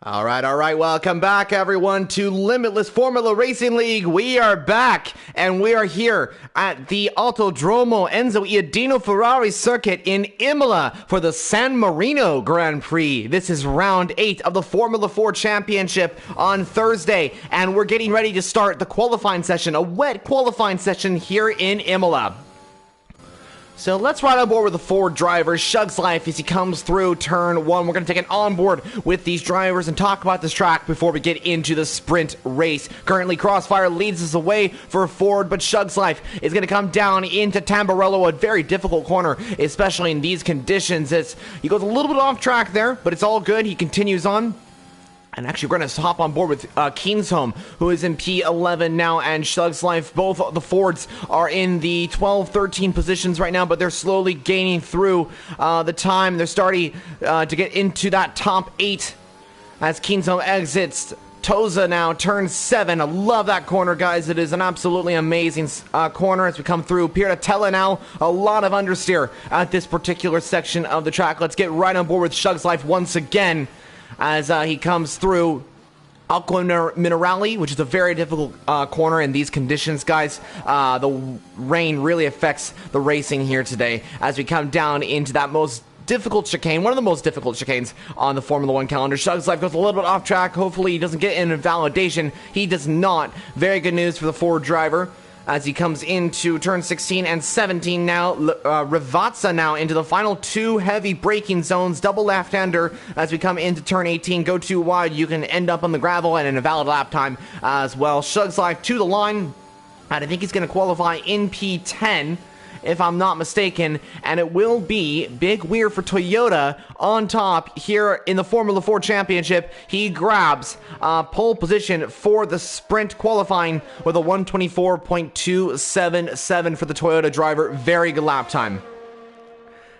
All right. Welcome back, everyone, to Limitless Formula Racing League. We are back, and we are here at the Autodromo Enzo Iadino Ferrari circuit in Imola for the San Marino Grand Prix. This is round 8 of the Formula 4 Championship on Thursday, and we're getting ready to start the qualifying session, a wet qualifying session here in Imola. So let's ride on board with the Ford driver, Shug's Life, as he comes through turn 1. We're going to take an onboard with these drivers and talk about this track before we get into the sprint race. Currently, Crossfire leads us away for Ford, but Shug's Life is going to come down into Tamburello, a very difficult corner, especially in these conditions. He goes a little bit off track there, but it's all good. He continues on. And actually, we're going to hop on board with Kingsholm, who is in P11 now, and Shug's Life. Both the Fords are in the 12, 13 positions right now, but they're slowly gaining through the time. They're starting to get into that top 8 as Kingsholm exits. Toza now turns 7. I love that corner, guys. It is an absolutely amazing corner as we come through. Piratella now, a lot of understeer at this particular section of the track. Let's get right on board with Shug's Life once again, as he comes through Aqua Minerale, which is a very difficult corner in these conditions, guys. The rain really affects the racing here today as we come down into that most difficult chicane, one of the most difficult chicanes on the Formula 1 calendar. Shug's Life goes a little bit off track. Hopefully he doesn't get an invalidation. He does not. Very good news for the Ford driver as he comes into turn 16 and 17 now. Rivazza now into the final 2 heavy braking zones. Double left-hander as we come into turn 18. Go too wide, you can end up on the gravel and an invalid lap time as well. Shug's Life to the line, and I think he's going to qualify in P10, if I'm not mistaken, and it will be big weird for Toyota on top here in the Formula 4 Championship. He grabs pole position for the sprint qualifying with a 124.277 for the Toyota driver. Very good lap time.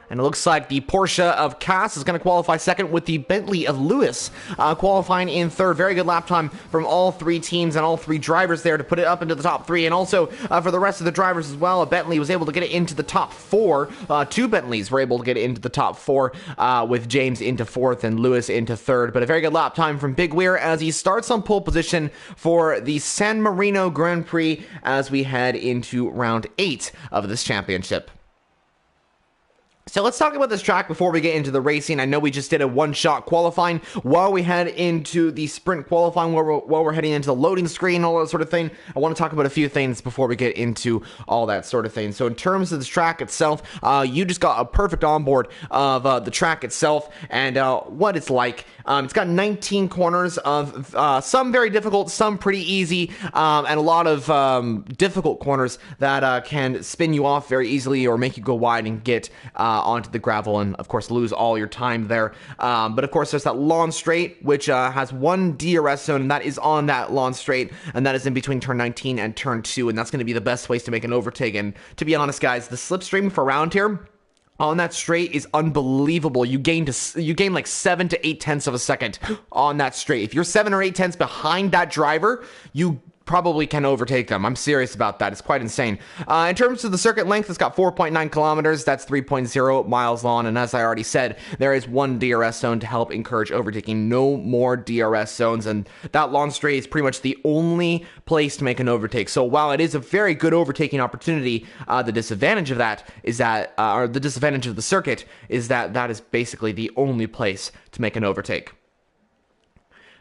And it looks like the Porsche of Cass is going to qualify second, with the Bentley of Lewis qualifying in third. Very good lap time from all 3 teams and all 3 drivers there to put it up into the top 3. And also for the rest of the drivers as well, a Bentley was able to get it into the top 4. 2 Bentleys were able to get it into the top 4, with James into 4th and Lewis into 3rd. But a very good lap time from Big Weir as he starts on pole position for the San Marino Grand Prix as we head into round 8 of this championship. So let's talk about this track before we get into the racing. I know we just did a one-shot qualifying. While we head into the sprint qualifying, while we're heading into the loading screen, all that sort of thing, I want to talk about a few things before we get into all that sort of thing. So in terms of this track itself, you just got a perfect onboard of the track itself and what it's like. It's got 19 corners of some very difficult, some pretty easy, and a lot of difficult corners that can spin you off very easily or make you go wide and get onto the gravel and, of course, lose all your time there. But, of course, there's that lawn straight, which has 1 DRS zone, and that is on that lawn straight, and that is in between turn 19 and turn 2, and that's going to be the best place to make an overtake. And to be honest, guys, the slipstream for around here on that straight is unbelievable. You gain like 7 to 8 tenths of a second on that straight. If you're 7 or 8 tenths behind that driver, you probably can overtake them. I'm serious about that. It's quite insane. In terms of the circuit length, it's got 4.9 kilometers. That's 3.0 miles long. And as I already said, there is 1 DRS zone to help encourage overtaking. No more DRS zones. And that long straight is pretty much the only place to make an overtake. So while it is a very good overtaking opportunity, the disadvantage of that is that, or the disadvantage of the circuit is that that is basically the only place to make an overtake.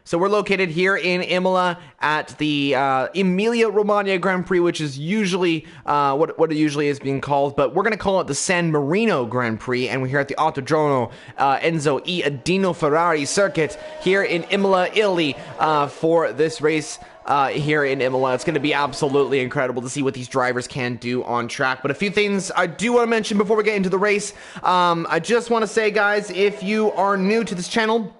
So we're located here in Imola at the Emilia-Romagna Grand Prix, which is usually what it usually is being called, but we're going to call it the San Marino Grand Prix, and we're here at the Autodromo Enzo Iadino Ferrari circuit here in Imola, Italy, for this race. Here in Imola. It's going to be absolutely incredible to see what these drivers can do on track. But a few things I do want to mention before we get into the race. I just want to say, guys, if you are new to this channel,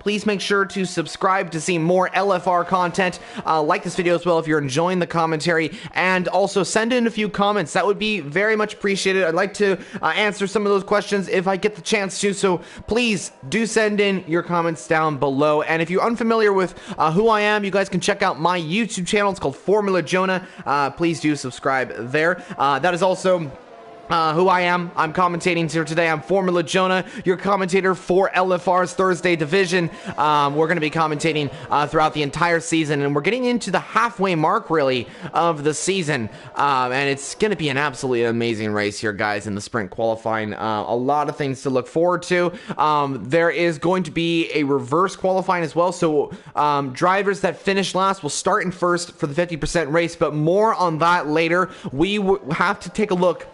please make sure to subscribe to see more LFR content. Like this video as well if you're enjoying the commentary, and also send in a few comments. That would be very much appreciated. I'd like to answer some of those questions if I get the chance to, so please do send in your comments down below. And if you're unfamiliar with who I am, you guys can check out my YouTube channel. It's called Formula Jonah. Please do subscribe there. That is also who I am. I'm commentating here today. I'm Formula Jonah, your commentator for LFR's Thursday division. We're going to be commentating throughout the entire season, and we're getting into the halfway mark, really, of the season. And it's going to be an absolutely amazing race here, guys, in the sprint qualifying. A lot of things to look forward to. There is going to be a reverse qualifying as well, so drivers that finish last will start in first for the 50% race, but more on that later. We have to take a look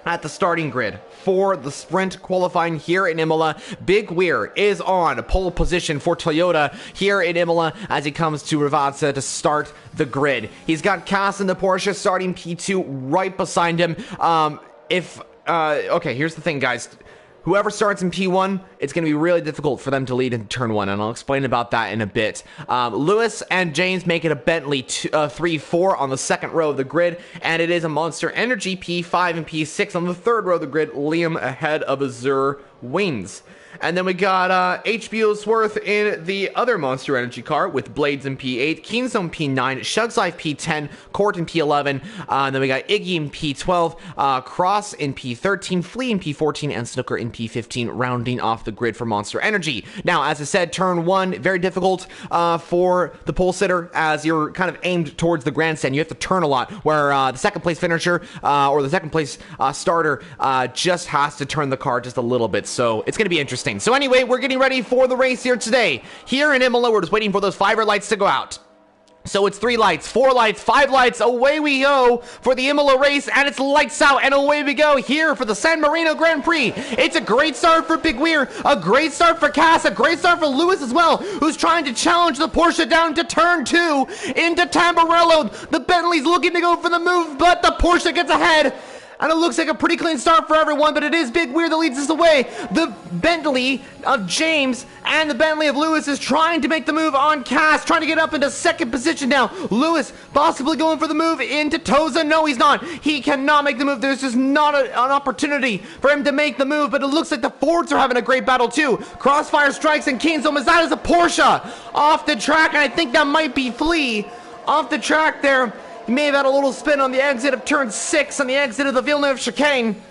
at the starting grid for the sprint qualifying here in Imola. Big Weir is on pole position for Toyota here in Imola as he comes to Ravazza to start the grid. He's got Cass in the Porsche starting P2 right beside him. Okay, here's the thing, guys. Whoever starts in P1, it's going to be really difficult for them to lead in turn 1, and I'll explain about that in a bit. Lewis and James make it a Bentley 3-4 on the second row of the grid, and it is a Monster Energy P5 and P6 on the third row of the grid. Liam ahead of Azure Wings. And then we got HBO Sworth in the other Monster Energy car with Blades in P8, Keenstone P9, Shug's Life P10, Court in P11, and then we got Iggy in P12, Cross in P13, Flea in P14, and Snooker in P15, rounding off the grid for Monster Energy. Now, as I said, turn 1, very difficult for the pole sitter as you're kind of aimed towards the grandstand. You have to turn a lot, where the second place finisher or the second place starter just has to turn the car just a little bit, so it's going to be interesting. So anyway, we're getting ready for the race here today. Here in Imola, we're just waiting for those fiber lights to go out. So it's 3 lights, 4 lights, 5 lights, away we go for the Imola race, and it's lights out, and away we go here for the San Marino Grand Prix. It's a great start for Big Weir, a great start for Cass, a great start for Lewis as well, who's trying to challenge the Porsche down to turn 2 into Tamburello. The Bentley's looking to go for the move, but the Porsche gets ahead. And it looks like a pretty clean start for everyone, but it is Big Weir that leads us away. The Bentley of James and the Bentley of Lewis is trying to make the move on Cass, trying to get up into second position now. Lewis possibly going for the move into Toza. No, he's not. He cannot make the move. There's just not an opportunity for him to make the move, but it looks like the Fords are having a great battle too. Crossfire strikes and Keenstone as that is a Porsche off the track, and I think that might be Flea off the track there. He may have had a little spin on the exit of turn 6 on the exit of the Villeneuve chicane.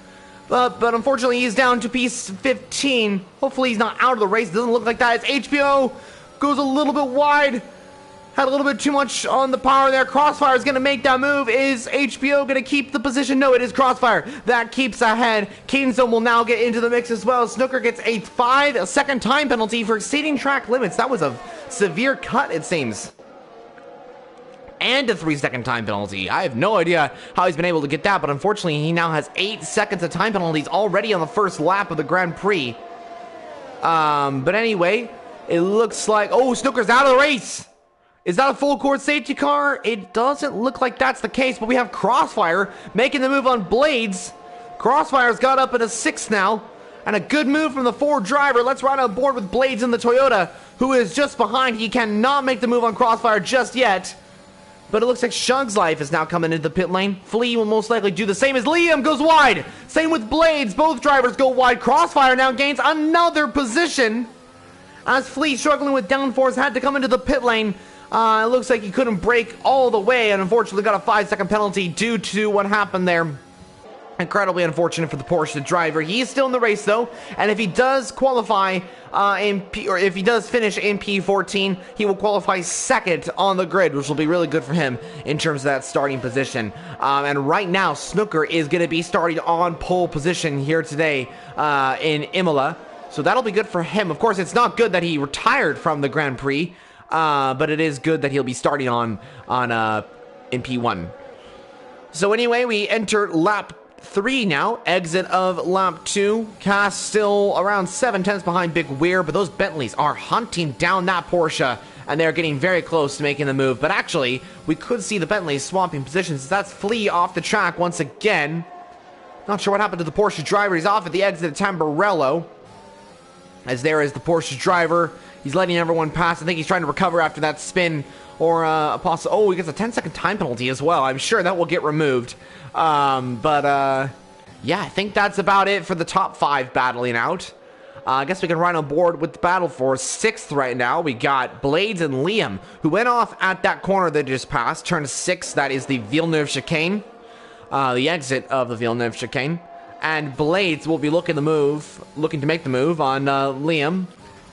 But unfortunately, he's down to P15. Hopefully, he's not out of the race. It doesn't look like that. As HBO goes a little bit wide. Had a little bit too much on the power there. Crossfire is going to make that move. Is HBO going to keep the position? No, it is Crossfire that keeps ahead. Keenstone will now get into the mix as well. Snooker gets a 5-second time penalty for exceeding track limits. That was a severe cut, it seems. And a 3-second time penalty. I have no idea how he's been able to get that, but unfortunately he now has 8 seconds of time penalties already on the first lap of the Grand Prix. But anyway, it looks like, oh, Snooker's out of the race. Is that a full court safety car? It doesn't look like that's the case, but we have Crossfire making the move on Blades. Crossfire's got up at a 6th now, and a good move from the Ford driver. Let's ride on board with Blades in the Toyota, who is just behind. He cannot make the move on Crossfire just yet. But it looks like Shug's Life is now coming into the pit lane. Flea will most likely do the same as Liam goes wide. Same with Blades. Both drivers go wide. Crossfire now gains another position. As Flea, struggling with downforce, had to come into the pit lane. It looks like he couldn't brake all the way and unfortunately got a 5-second penalty due to what happened there. Incredibly unfortunate for the Porsche driver. He is still in the race though, and if he does qualify if he does finish in P14, he will qualify 2nd on the grid, which will be really good for him in terms of that starting position. And right now, Snooker is going to be starting on pole position here today in Imola, so that'll be good for him. Of course, it's not good that he retired from the Grand Prix, but it is good that he'll be starting in P1. So anyway, we enter lap 3 now, exit of lap 2. Cass still around 7/10 behind Big Weir, but those Bentleys are hunting down that Porsche, and they're getting very close to making the move. But actually, we could see the Bentleys swapping positions. That's Flea off the track once again. Not sure what happened to the Porsche driver. He's off at the exit of Tamburello. As there is the Porsche driver. He's letting everyone pass. I think he's trying to recover after that spin. Or oh, he gets a 10-second time penalty as well. I'm sure that will get removed. Yeah, I think that's about it for the top 5 battling out. I guess we can ride on board with the battle for 6th right now. We got Blades and Liam, who went off at that corner they just passed. Turn 6, that is the Villeneuve chicane. The exit of the Villeneuve chicane. And Blades will be looking to make the move on Liam.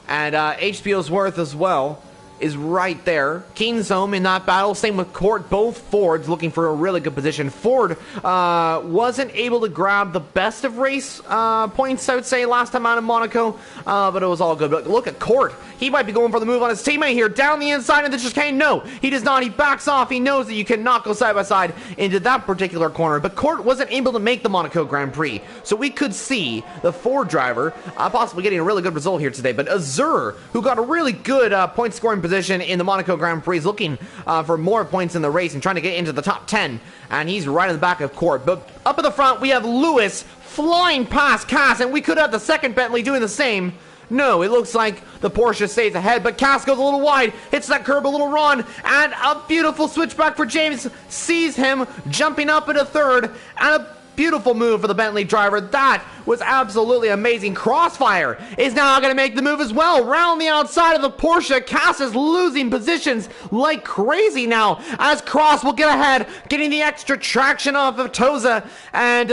And HBO's Worth as well is right there. Keen's home in that battle. Same with Court. Both Fords looking for a really good position. Ford wasn't able to grab the best of race points, I would say, last time out in Monaco. But it was all good. But look at Court. He might be going for the move on his teammate here. Down the inside of the chicane. No, he does not. He backs off. He knows that you cannot go side by side into that particular corner. But Court wasn't able to make the Monaco Grand Prix. So we could see the Ford driver possibly getting a really good result here today. But Azur, who got a really good point scoring position in the Monaco Grand Prix, is looking for more points in the race and trying to get into the top 10. And he's right in the back of Court. But up at the front, we have Lewis flying past Cass. And we could have the second Bentley doing the same. No, it looks like the Porsche stays ahead, but Cass goes a little wide, hits that curb a little wrong, and a beautiful switchback for James, sees him jumping up into third, and a beautiful move for the Bentley driver. That was absolutely amazing. Crossfire is now going to make the move as well. Round the outside of the Porsche. Cass is losing positions like crazy now as Cross will get ahead, getting the extra traction off of Toza, and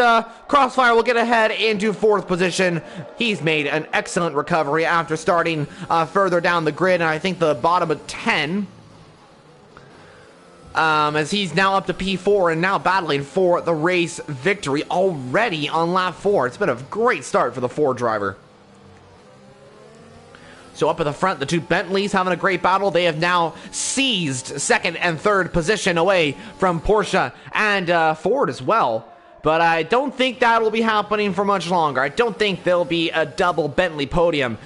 Crossfire will get ahead into fourth position. He's made an excellent recovery after starting further down the grid, and I think the bottom of 10. As he's now up to P4 and now battling for the race victory already on lap 4. It's been a great start for the Ford driver. So up at the front, the two Bentleys having a great battle. They have now seized second and third position away from Porsche and Ford as well. But I don't think that will be happening for much longer. I don't think there'll be a double Bentley podium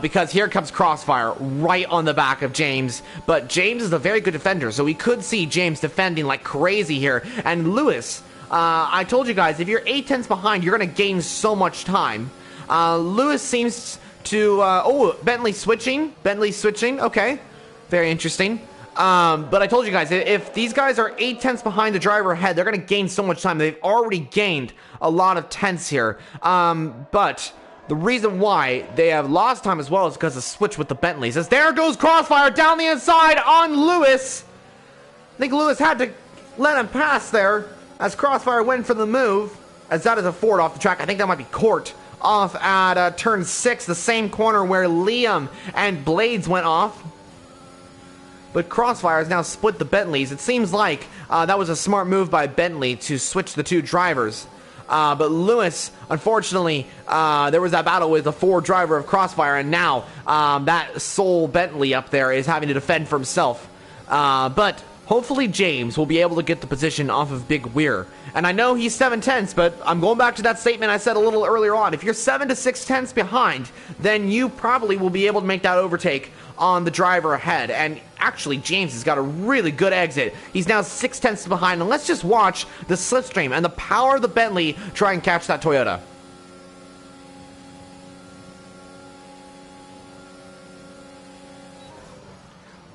because here comes Crossfire right on the back of James. But James is a very good defender, so we could see James defending like crazy here. And Lewis, I told you guys, if you're 8 tenths behind, you're going to gain so much time. Lewis seems to... Bentley switching. Okay. Very interesting. But I told you guys, if these guys are 8 tenths behind the driver ahead, they're going to gain so much time. They've already gained a lot of tenths here. But the reason why they have lost time as well is because of the switch with the Bentleys. As there goes Crossfire down the inside on Lewis. I think Lewis had to let him pass there as Crossfire went for the move. As that is a Ford off the track. I think that might be Court off at turn 6, the same corner where Liam and Blades went off. But Crossfire has now split the Bentleys. It seems like that was a smart move by Bentley to switch the two drivers. But Lewis, unfortunately, there was that battle with the Ford driver of Crossfire, and now that sole Bentley up there is having to defend for himself. But hopefully James will be able to get the position off of Big Weir. And I know he's 7 tenths, but I'm going back to that statement I said a little earlier on. If you're 7 to 6 tenths behind, then you probably will be able to make that overtake on the driver ahead. And actually, James has got a really good exit. He's now 6 tenths behind. And let's just watch the slipstream and the power of the Bentley try and catch that Toyota.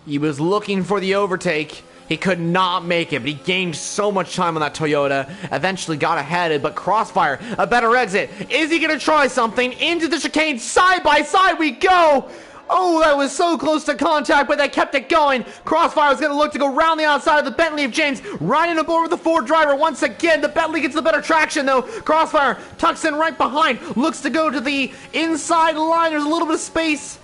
He was looking for the overtake. He could not make it, but he gained so much time on that Toyota. Eventually got ahead, but Crossfire, a better exit. Is he going to try something? Into the chicane, side by side we go! Oh, that was so close to contact, but they kept it going. Crossfire is going to look to go round the outside of the Bentley of James. Riding aboard with the Ford driver once again. The Bentley gets the better traction, though. Crossfire tucks in right behind. Looks to go to the inside line. There's a little bit of space.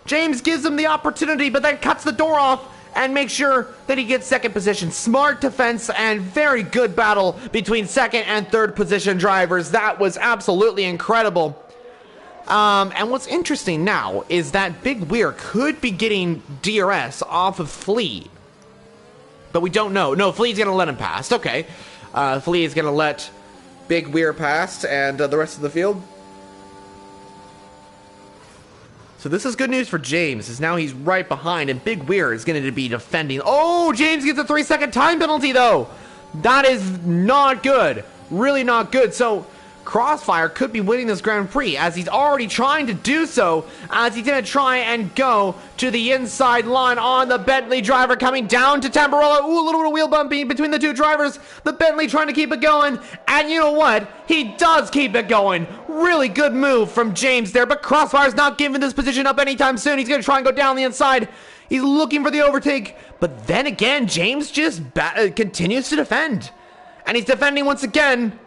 James gives him the opportunity, but then cuts the door off and makes sure that he gets second position. Smart defense and very good battle between second and third position drivers. That was absolutely incredible. And what's interesting now is that Big Weir could be getting DRS off of Flea. But we don't know. No, Flea's going to let him pass. Okay. Flea is going to let Big Weir pass and the rest of the field. So this is good news for James, as now he's right behind, and Big Weir is going to be defending. Oh, James gets a 3-second time penalty, though. That is not good. Really not good. So Crossfire could be winning this Grand Prix, as he's already trying to do so, as he's going to try and go to the inside line on the Bentley driver coming down to Tamburello. Ooh, a little bit of wheel bumping between the two drivers. The Bentley trying to keep it going, and you know what? He does keep it going. Really good move from James there, but Crossfire's not giving this position up anytime soon. He's going to try and go down the inside. He's looking for the overtake, but then again, James just continues to defend. And he's defending once again.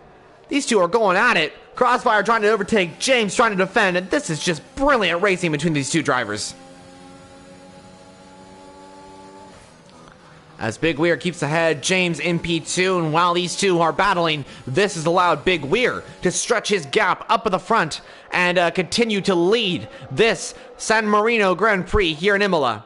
These two are going at it. Crossfire trying to overtake, James trying to defend, and this is just brilliant racing between these two drivers. As Big Weir keeps ahead, James in P2, and while these two are battling, this has allowed Big Weir to stretch his gap up at the front and continue to lead this San Marino Grand Prix here in Imola.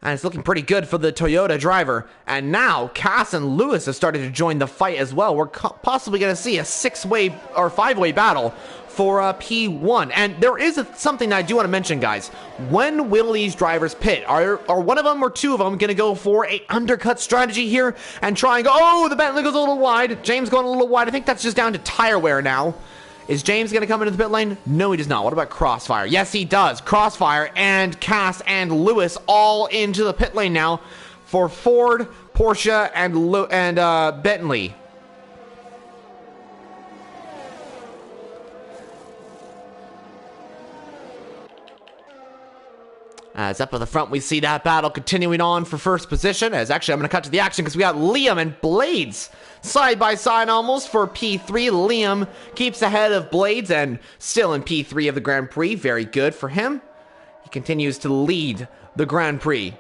And it's looking pretty good for the Toyota driver. And now, Cass and Lewis have started to join the fight as well. We're possibly going to see a 6-way or 5-way battle for P1. And there is something that I do want to mention, guys. When will these drivers pit? Are one of them or two of them going to go for a undercut strategy here and try and go, oh, the Bentley goes a little wide. James going a little wide. I think that's just down to tire wear now. Is James going to come into the pit lane? No, he does not. What about Crossfire? Yes, he does. Crossfire and Cass and Lewis all into the pit lane now for Ford, Porsche, and Bentley. As up at the front, we see that battle continuing on for first position. As actually, I'm going to cut to the action because we got Liam and Blades side by side almost for P3. Liam keeps ahead of Blades and still in P3 of the Grand Prix. Very good for him. He continues to lead the Grand Prix.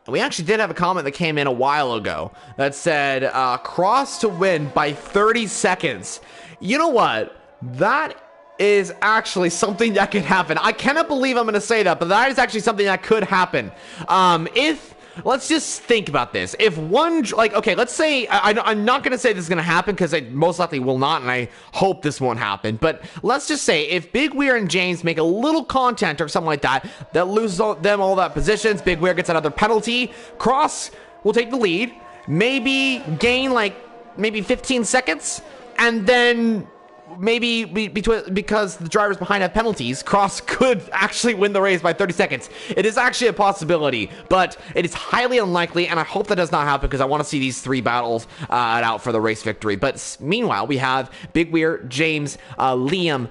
And we actually did have a comment that came in a while ago that said, Cross to win by 30 seconds. You know what? That is actually something that could happen. I cannot believe I'm going to say that, but that is actually something that could happen. Let's just think about this. If one, okay, let's say, I'm not going to say this is going to happen because I most likely will not, and I hope this won't happen. But let's just say if Big Weir and James make a little content or something like that, that loses them all that positions, Big Weir gets another penalty, Cross will take the lead, maybe gain maybe 15 seconds, and then maybe because the drivers behind have penalties, Cross could actually win the race by 30 seconds. It is actually a possibility, but it is highly unlikely, and I hope that does not happen because I want to see these three battles out for the race victory. But meanwhile, we have Big Weir, James, Liam,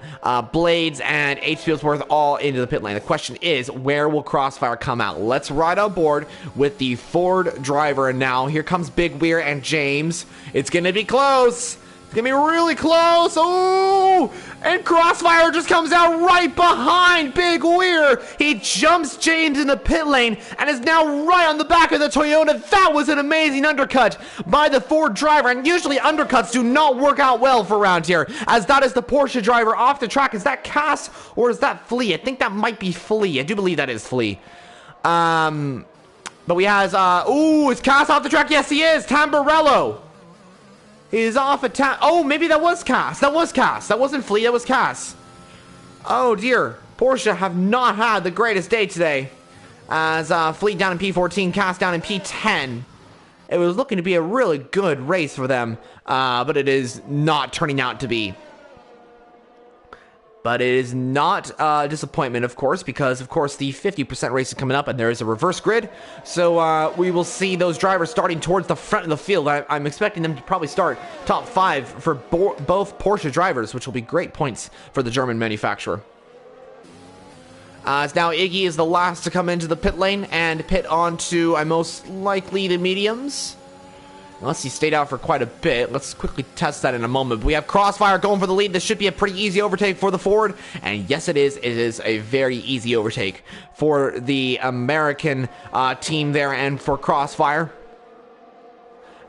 Blades, and H. Fieldsworth all into the pit lane. The question is, where will Crossfire come out? Let's ride on board with the Ford driver, and now here comes Big Weir and James. It's going to be close. It's gonna be really close. Oh, and Crossfire just comes out right behind Big Weir. He jumps James in the pit lane and is now right on the back of the Toyota. That was an amazing undercut by the Ford driver, and usually undercuts do not work out well for around here, as that is the Porsche driver off the track. Is that Cass or is that Flea? I think that might be Flea. I do believe that is Flea. But we has is Cass off the track? Yes, he is. Tamburello. He's off attack. Oh, maybe that was Cass. That was Cass. That wasn't Flea. That was Cass. Oh, dear. Porsche have not had the greatest day today. As Flea down in P14, Cass down in P10. It was looking to be a really good race for them, but it is not turning out to be. But it is not a disappointment, of course, because, of course, the 50% race is coming up, and there is a reverse grid. So we will see those drivers starting towards the front of the field. I'm expecting them to probably start top 5 for both Porsche drivers, which will be great points for the German manufacturer. As now Iggy is the last to come into the pit lane and pit onto, most likely, the mediums. Unless he stayed out for quite a bit. Let's quickly test that in a moment. But we have Crossfire going for the lead. This should be a pretty easy overtake for the Ford. And yes, it is. It is a very easy overtake for the American team there and for Crossfire.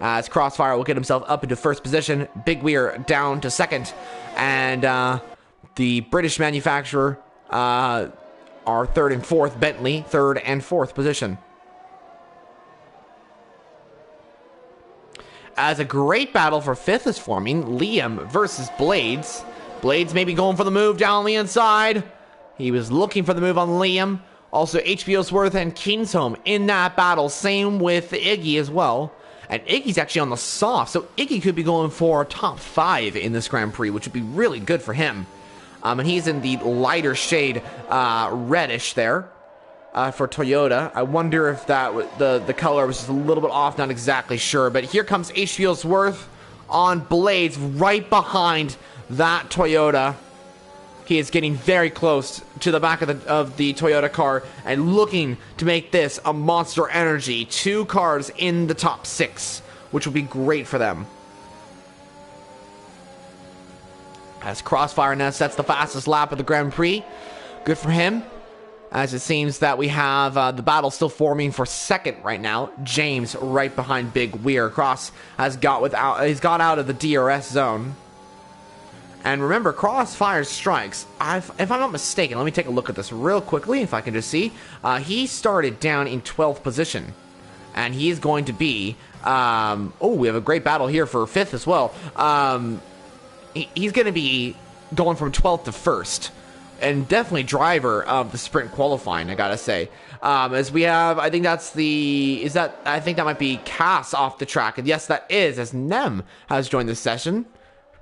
As Crossfire will get himself up into first position. Big Weir down to second. And the British manufacturer are third and fourth. Bentley, third and fourth position. As a great battle for fifth is forming, Liam versus Blades. Blades maybe going for the move down the inside. He was looking for the move on Liam. Also, Fieldsworth and Kingsholm in that battle. Same with Iggy as well. And Iggy's actually on the soft, so Iggy could be going for top 5 in this Grand Prix, which would be really good for him. And he's in the lighter shade reddish there. For Toyota. I wonder if that the color was just a little bit off, not exactly sure. But here comes H. Fieldsworth on Blades right behind that Toyota. He is getting very close to the back of the Toyota car and looking to make this a Monster Energy. 2 cars in the top 6, which will be great for them. As Crossfire now sets the fastest lap of the Grand Prix. Good for him. As it seems that we have the battle still forming for second right now. James right behind Big Weir. Cross has he's got out of the DRS zone. And remember, Crossfire strikes. If I'm not mistaken, let me take a look at this real quickly, if I can just see. He started down in 12th position. And he is going to be... we have a great battle here for 5th as well. He's going to be going from 12th to 1st. And definitely driver of the sprint qualifying, I gotta say. As we have, I think that's I think that might be Cass off the track. And yes, that is, as Nem has joined this session.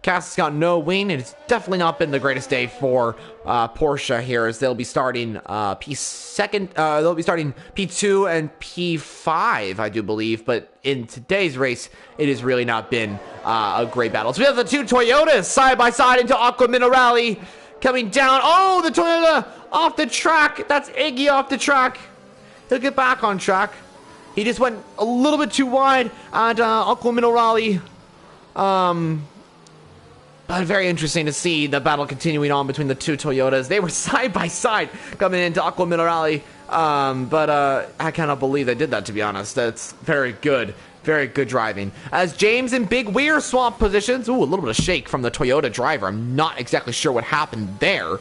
Cass has got no win, and it's definitely not been the greatest day for Porsche here, as they'll be starting they'll be starting P2 and P5, I do believe. But in today's race, it has really not been a great battle. So we have the 2 Toyotas side by side into Aqua Minerale. Coming down. Oh, the Toyota off the track. That's Iggy off the track. He'll get back on track. He just went a little bit too wide at Aqua Minerale. But very interesting to see the battle continuing on between the 2 Toyotas. They were side by side coming into Aqua Minerale. But I cannot believe they did that, to be honest. That's very good. Very good driving. As James and Big Weir swap positions. Ooh, a little bit of shake from the Toyota driver. I'm not exactly sure what happened there.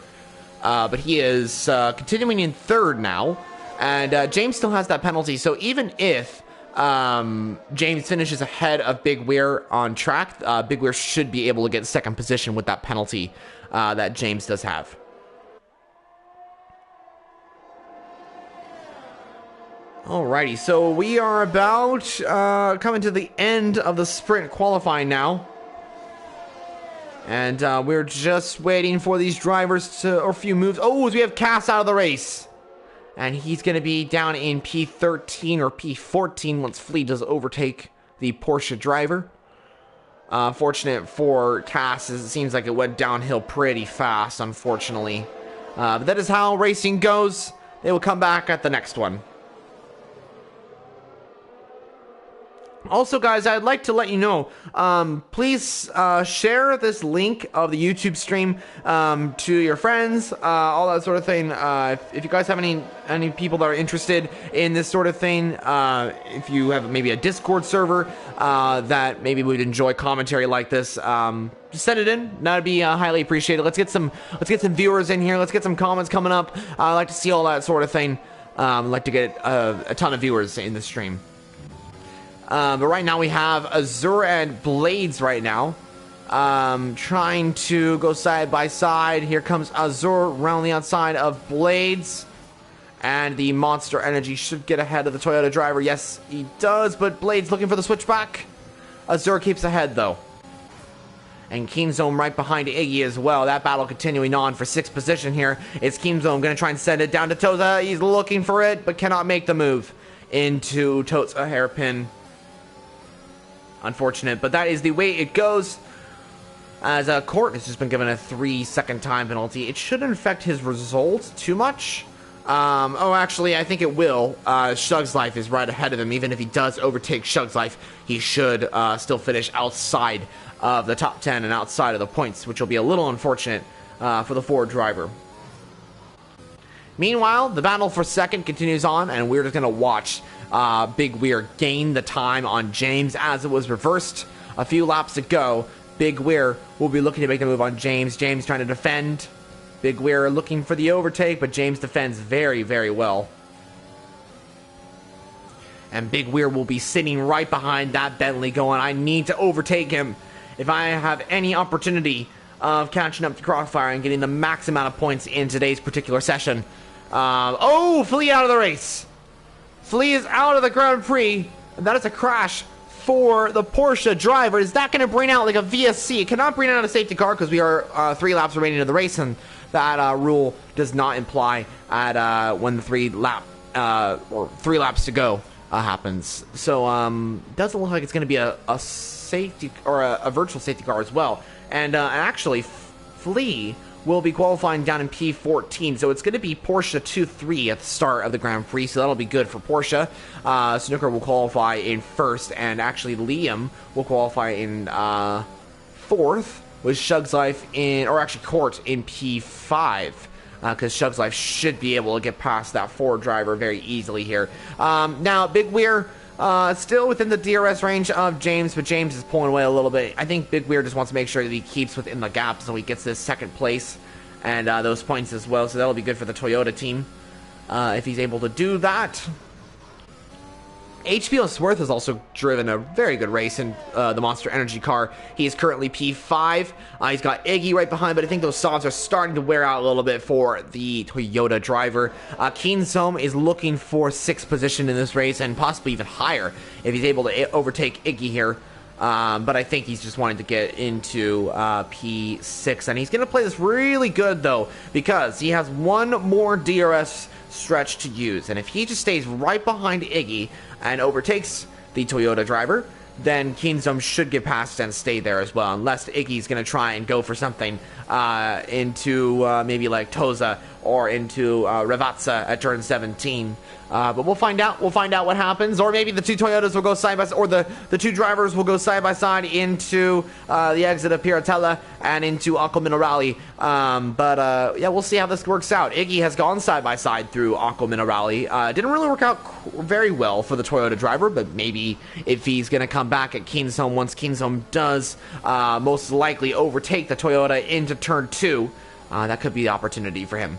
But he is continuing in 3rd now. And James still has that penalty. So even if James finishes ahead of Big Weir on track, Big Weir should be able to get 2nd position with that penalty that James does have. Alrighty, so we are about coming to the end of the sprint qualifying now. And we're just waiting for these drivers or a few moves. Oh, we have Cass out of the race. And he's going to be down in P13 or P14 once Flea does overtake the Porsche driver. Fortunate for Cass, as it seems like it went downhill pretty fast, unfortunately. But that is how racing goes. They will come back at the next one. Also, guys, I'd like to let you know, please share this link of the YouTube stream to your friends, all that sort of thing. If you guys have any people that are interested in this sort of thing, if you have maybe a Discord server that maybe would enjoy commentary like this, just send it in. That'd be highly appreciated. Let's get some viewers in here. Let's get some comments coming up. I like to see all that sort of thing. I'd like to get a ton of viewers in the stream. But right now we have Azure and Blades right now. Trying to go side by side. Here comes Azure around the outside of Blades. And the Monster Energy should get ahead of the Toyota driver. Yes, he does, but Blades looking for the switchback. Azure keeps ahead, though. And Keemzone right behind Iggy as well. That battle continuing on for 6th position here. It's Keemzone going to try and send it down to Toza. He's looking for it, but cannot make the move into Toza hairpin. Unfortunate, but that is the way it goes. As Court has just been given a 3-second time penalty. It shouldn't affect his results too much. Actually, I think it will. Shug's Life is right ahead of him. Even if he does overtake Shug's Life, he should still finish outside of the top 10 and outside of the points, which will be a little unfortunate for the Ford driver. Meanwhile, the battle for second continues on, and we're just going to watch Big Weir gain the time on James as it was reversed a few laps ago. Big Weir will be looking to make the move on James. James trying to defend. Big Weir looking for the overtake, but James defends very, very well. And Big Weir will be sitting right behind that Bentley going, I need to overtake him if I have any opportunity of catching up to Crossfire and getting the max amount of points in today's particular session. Flea out of the race. Flea is out of the Grand Prix. And that is a crash for the Porsche driver. Is that going to bring out like a VSC? It cannot bring out a safety car because we are 3 laps remaining in the race, and that rule does not imply at when the 3 laps to go happens. So it doesn't look like it's going to be a safety or a virtual safety car as well. And actually, Flea will be qualifying down in P14. So it's going to be Porsche 2-3 at the start of the Grand Prix. So that'll be good for Porsche. Snooker will qualify in first, and actually Liam will qualify in fourth, with Shug's Life in, or actually Court in P5. Because Shug's Life should be able to get past that Ford driver very easily here. Now, Big Weir, still within the DRS range of James, but James is pulling away a little bit. I think Big Weir just wants to make sure that he keeps within the gap so he gets this second place and those points as well. So that'll be good for the Toyota team if he's able to do that. HBO Sworth has also driven a very good race in the Monster Energy car. He is currently P5. He's got Iggy right behind, but I think those softs are starting to wear out a little bit for the Toyota driver. Keensom is looking for 6th position in this race, and possibly even higher if he's able to overtake Iggy here. But I think he's just wanting to get into P6, and he's going to play this really good, though, because he has one more DRS stretch to use, and if he just stays right behind Iggy and overtakes the Toyota driver, then Keensom should get past and stay there as well, unless Iggy's going to try and go for something into maybe like Toza or into Ravazza at turn 17. But we'll find out. We'll find out what happens. Or maybe the two Toyotas will go side by side, or the two drivers will go side by side into the exit of Piratella and into Aqua Minerale. Yeah, we'll see how this works out. Iggy has gone side by side through Aqua Minerale. Didn't really work out very well for the Toyota driver, but maybe if he's going to come back at Keensom, once Keensom does most likely overtake the Toyota into turn 2, that could be the opportunity for him.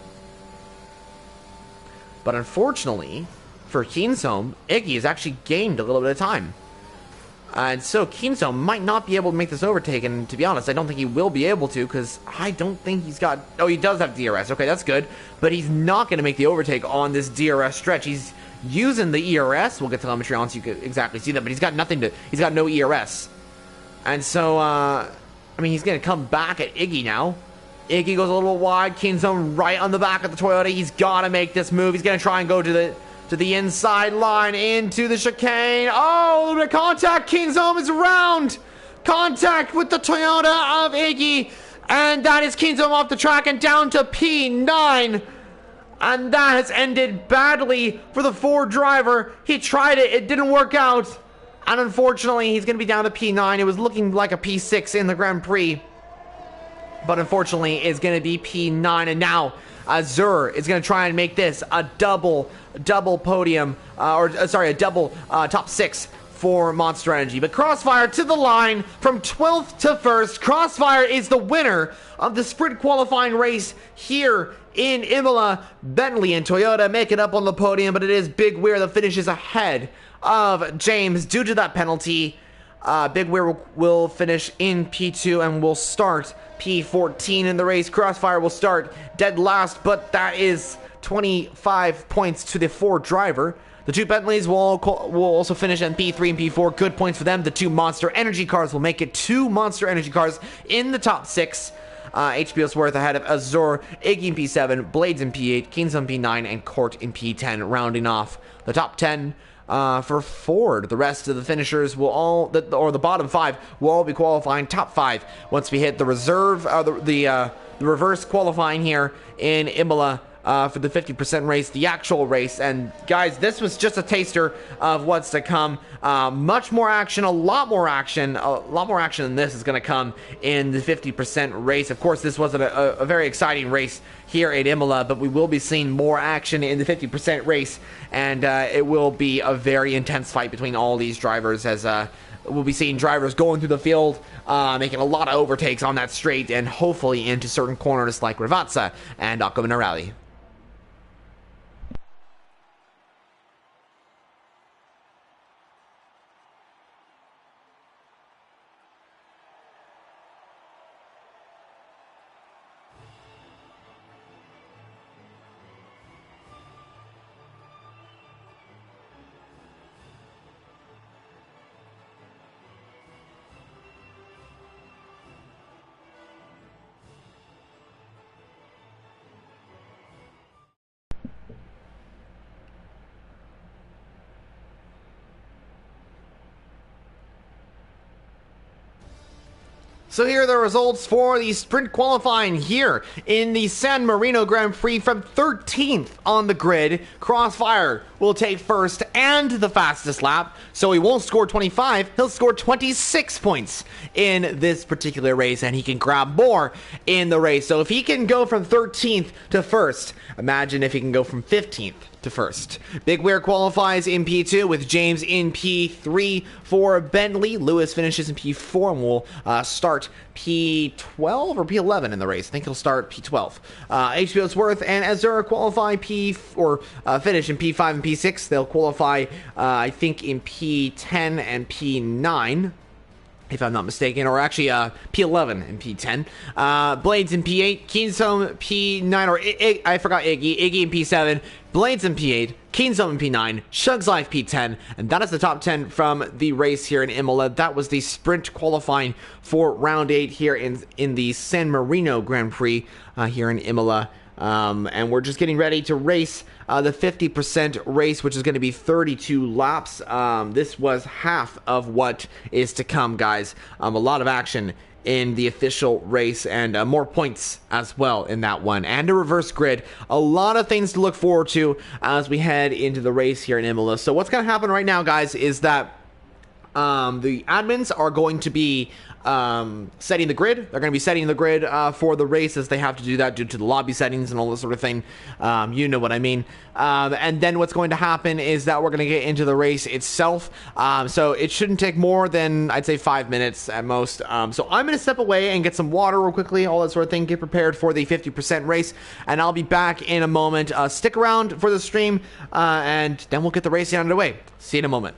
But unfortunately, for Keensom, Iggy has actually gained a little bit of time. And so Keensom might not be able to make this overtake, and to be honest, I don't think he will be able to, because I don't think he's got... Oh, he does have DRS. Okay, that's good. But he's not going to make the overtake on this DRS stretch. He's using the ERS. We'll get telemetry on so you can exactly see that, but he's got nothing to... He's got no ERS. And so, I mean, he's going to come back at Iggy now. Iggy goes a little wide. Keensom right on the back of the Toyota. He's got to make this move. He's going to try and go to the inside line, into the chicane. Oh, a little bit of contact. Keensom is around. Contact with the Toyota of Iggy. And that is Keensom off the track and down to P9. And that has ended badly for the Ford driver. He tried it. It didn't work out. And unfortunately, he's going to be down to P9. It was looking like a P6 in the Grand Prix, but unfortunately it's going to be P9, and now Azur is going to try and make this a double podium, a double top 6 for Monster Energy. But Crossfire to the line from 12th to 1st. Crossfire is the winner of the sprint qualifying race here in Imola. Bentley and Toyota make it up on the podium, but it is Big Weir that finishes ahead of James due to that penalty. Big Weir will finish in P2 and will start P14 in the race. Crossfire will start dead last, but that is 25 points to the Ford driver. The two Bentleys will also finish in P3 and P4. Good points for them. The two Monster Energy cars will make it 2 Monster Energy cars in the top 6. HBO Sworth ahead of Azur, Iggy in P7, Blades in P8, Keensom P9, and Court in P10, rounding off the top 10. For Ford, the rest of the finishers will all, or the bottom 5 will all be qualifying top 5 once we hit the reserve, the reverse qualifying here in Imola for the 50% race, the actual race. And guys, this was just a taster of what's to come. Much more action, a lot more action than this is going to come in the 50% race. Of course, this wasn't a very exciting race here at Imola, but we will be seeing more action in the 50% race, and it will be a very intense fight between all these drivers, as we'll be seeing drivers going through the field, making a lot of overtakes on that straight, and hopefully into certain corners like Ravazza and Aqua Minerale. So here are the results for the sprint qualifying here in the San Marino Grand Prix from 13th on the grid. Crossfire will take first and the fastest lap, so he won't score 25, he'll score 26 points in this particular race, and he can grab more in the race. So if he can go from 13th to first, imagine if he can go from 15th to first. Big Weir qualifies in P2 with James in P3 for Bentley. Lewis finishes in P4 and will start P12 or P11 in the race. I think he'll start P12. HBO Sworth and Azura qualify finish in P5 and P6. They'll qualify, I think, in P10 and P9. If I'm not mistaken, or actually P11 and P10. Blades in P8, Keystone P9, or I forgot Iggy in P7, Blades in P8, Keystone in P9, Shug's Life P10, and that is the top 10 from the race here in Imola. That was the sprint qualifying for round 8 here in the San Marino Grand Prix here in Imola. And we're just getting ready to race the 50% race, which is going to be 32 laps. This was half of what is to come, guys. A lot of action in the official race, and more points as well in that one, and a reverse grid. A lot of things to look forward to as we head into the race here in Imola. So what's going to happen right now, guys, is that the admins are going to be setting the grid. They're going to be setting the grid for the race, as they have to do that due to the lobby settings and all this sort of thing. You know what I mean. And then what's going to happen is that we're going to get into the race itself. So it shouldn't take more than, I'd say, 5 minutes at most. So I'm going to step away and get some water real quickly, all that sort of thing, get prepared for the 50% race, and I'll be back in a moment. Stick around for the stream, and then we'll get the race underway. See you in a moment.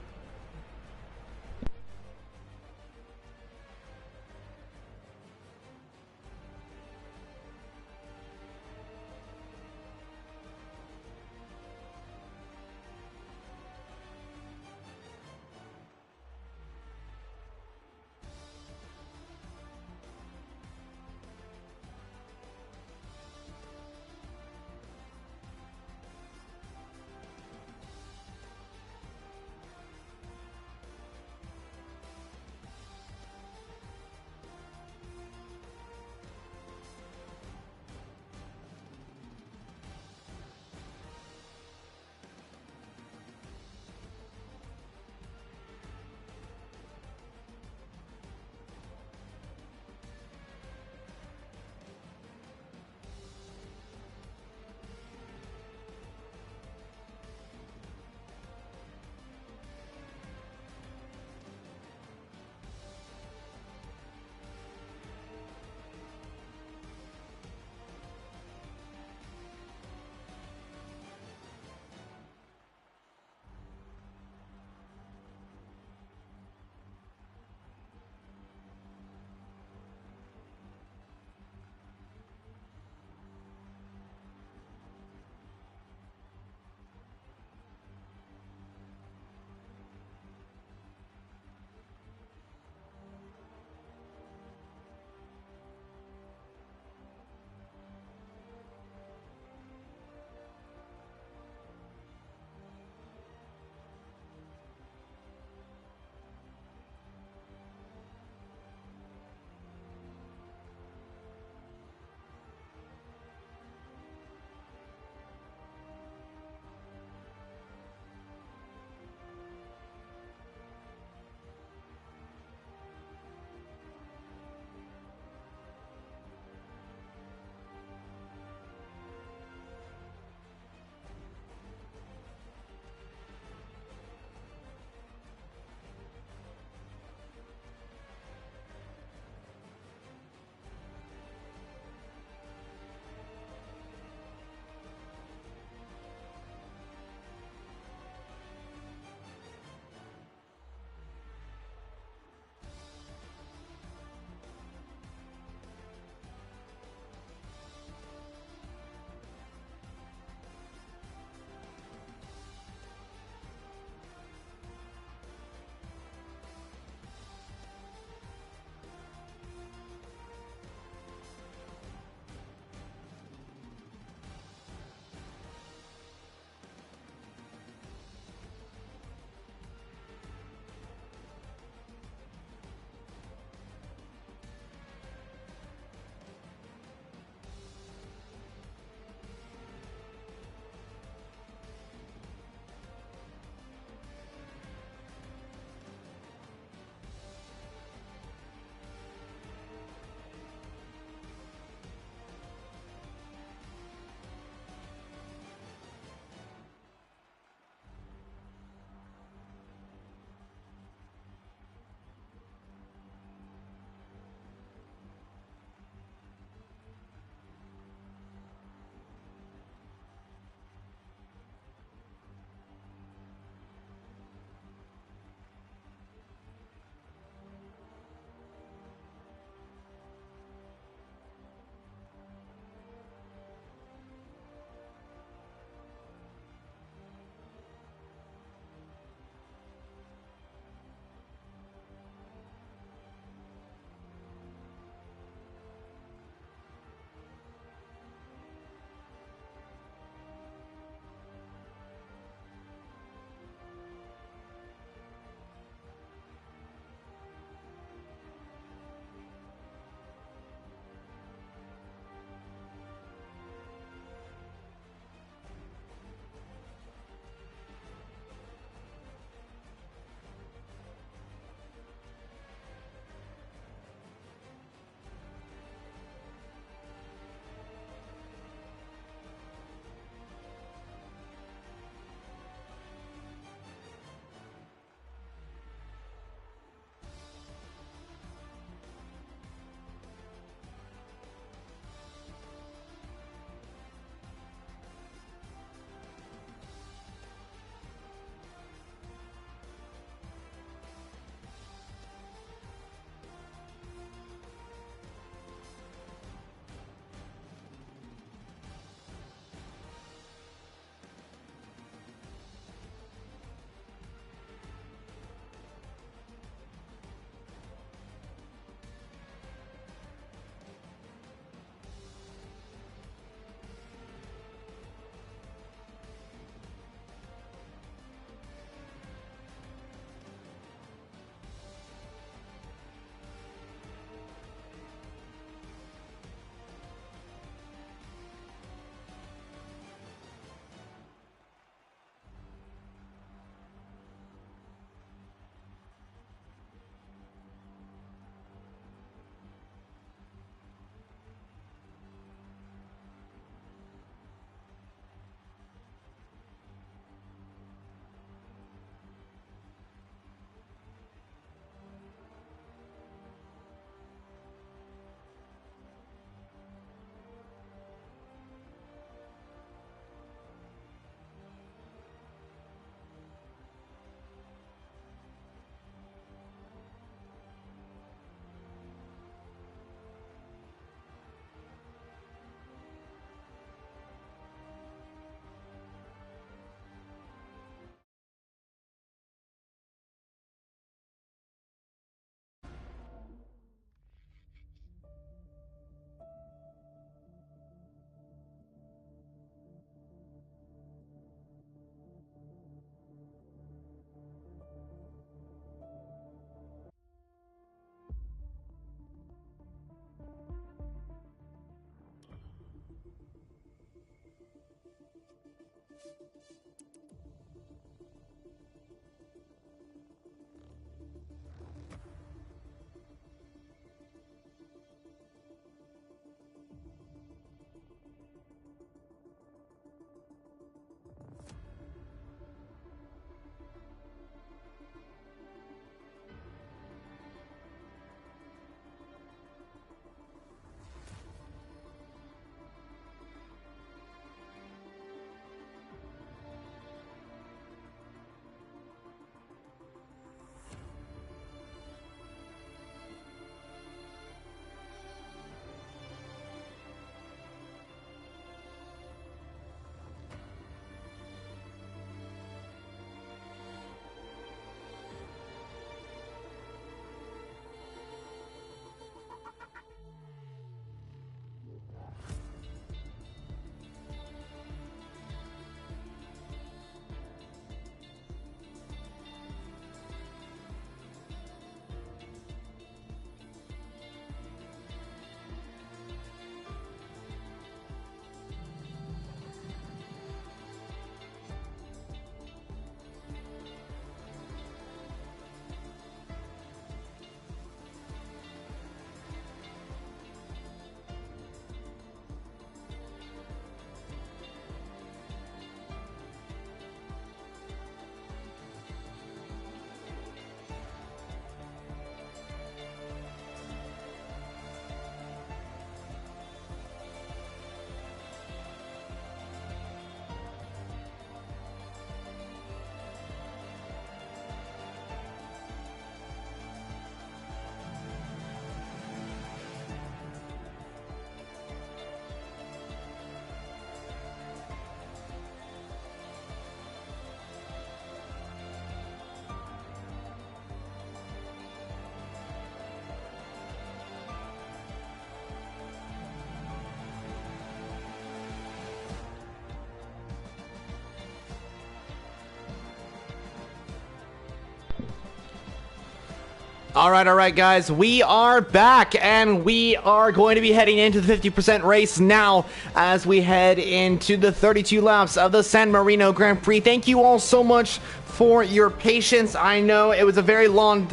All right, guys, we are back, and we are going to be heading into the 50% race now as we head into the 32 laps of the San Marino Grand Prix. Thank you all so much for your patience. I know it was a very long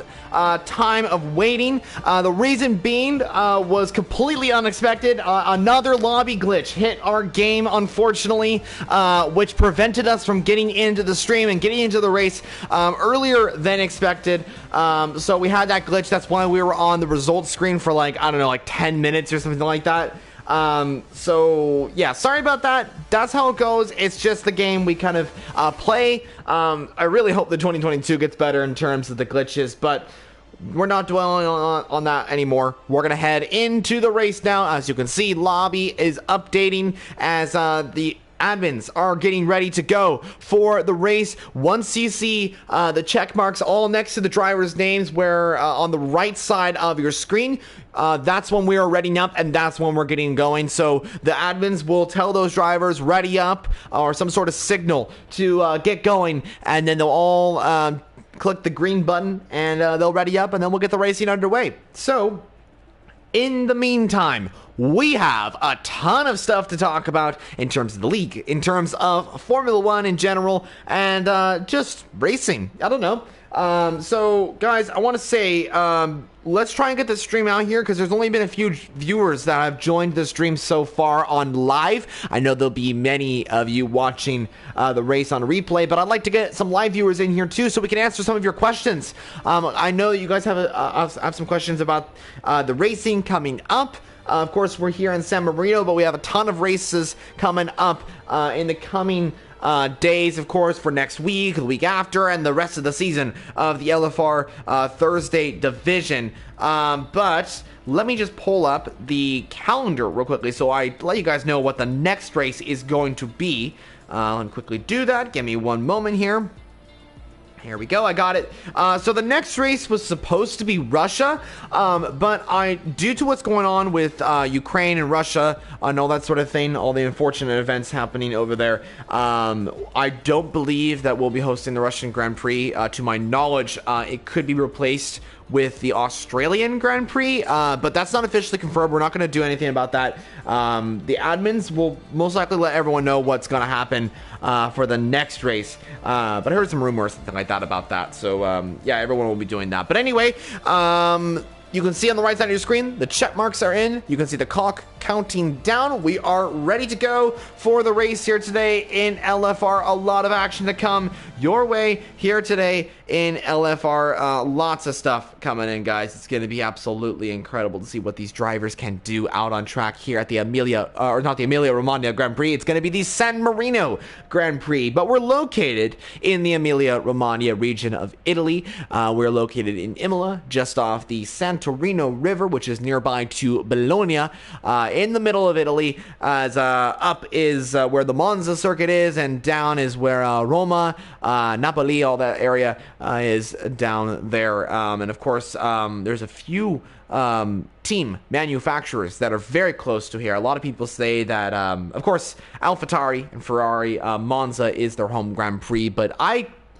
time of waiting. The reason being was completely unexpected. Another lobby glitch hit our game, unfortunately, which prevented us from getting into the stream and getting into the race earlier than expected. So we had that glitch. That's why we were on the results screen for like, I don't know, like 10 minutes or something like that. So yeah, sorry about that. That's how it goes. It's just the game we kind of play. I really hope the 2022 gets better in terms of the glitches, but we're not dwelling on that anymore. We're gonna head into the race now. As you can see, lobby is updating as the admins are getting ready to go for the race. Once you see the check marks all next to the drivers' names, where on the right side of your screen, that's when we are readying up, and that's when we're getting going. So the admins will tell those drivers ready up, or some sort of signal to get going, and then they'll all click the green button, and they'll ready up, and then we'll get the racing underway. So in the meantime, we have a ton of stuff to talk about in terms of the league, in terms of Formula 1 in general, and just racing. I don't know. So, guys, I want to say, let's try and get this stream out here, because there's only been a few viewers that have joined the stream so far on live. I know there'll be many of you watching the race on replay, but I'd like to get some live viewers in here too, so we can answer some of your questions. I know you guys have some questions about the racing coming up. Of course, we're here in San Marino, but we have a ton of races coming up in the coming days, of course, for next week, the week after, and the rest of the season of the LFR Thursday division. But let me just pull up the calendar real quickly so I let you guys know what the next race is going to be. Let me quickly do that. Give me one moment here. Here we go, I got it. So the next race was supposed to be Russia, but due to what's going on with Ukraine and Russia and all that sort of thing, all the unfortunate events happening over there, I don't believe that we'll be hosting the Russian Grand Prix. To my knowledge, it could be replaced with the Australian Grand Prix, but that's not officially confirmed. We're not going to do anything about that. The admins will most likely let everyone know what's going to happen for the next race, but I heard some rumors, something like that about that, so yeah, everyone will be doing that. But anyway, you can see on the right side of your screen, the check marks are in. You can see the clock counting down. We are ready to go for the race here today in LFR. A lot of action to come your way here today in LFR. Lots of stuff coming in, guys. It's going to be absolutely incredible to see what these drivers can do out on track here at the Emilia-Romagna Grand Prix. It's going to be the San Marino Grand Prix, but we're located in the Emilia-Romagna region of Italy. We're located in Imola, just off the Santorino River, which is nearby to Bologna, in the middle of Italy, as up is where the Monza circuit is, and down is where Roma, Napoli, all that area is down there. And of course, there's a few team manufacturers that are very close to here. A lot of people say that, of course, AlphaTauri and Ferrari, Monza is their home Grand Prix, but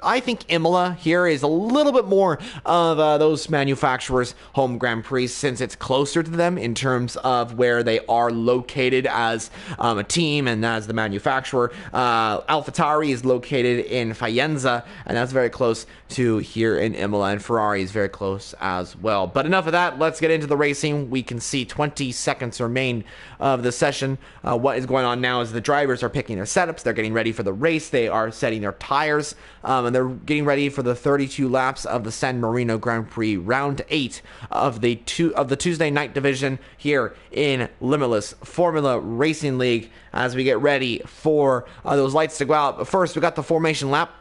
I think Imola here is a little bit more of those manufacturers' home Grand Prix, since it's closer to them in terms of where they are located as a team and as the manufacturer. AlphaTauri is located in Faenza, and that's very close to here in Imola, and Ferrari is very close as well. But enough of that. Let's get into the racing. We can see 20 seconds remain of the session. What is going on now is the drivers are picking their setups. They're getting ready for the race. They are setting their tires, and they're getting ready for the 32 laps of the San Marino Grand Prix, round 8 of the Tuesday night division here in Limitless Formula Racing League, as we get ready for those lights to go out. But first, we got the formation lap.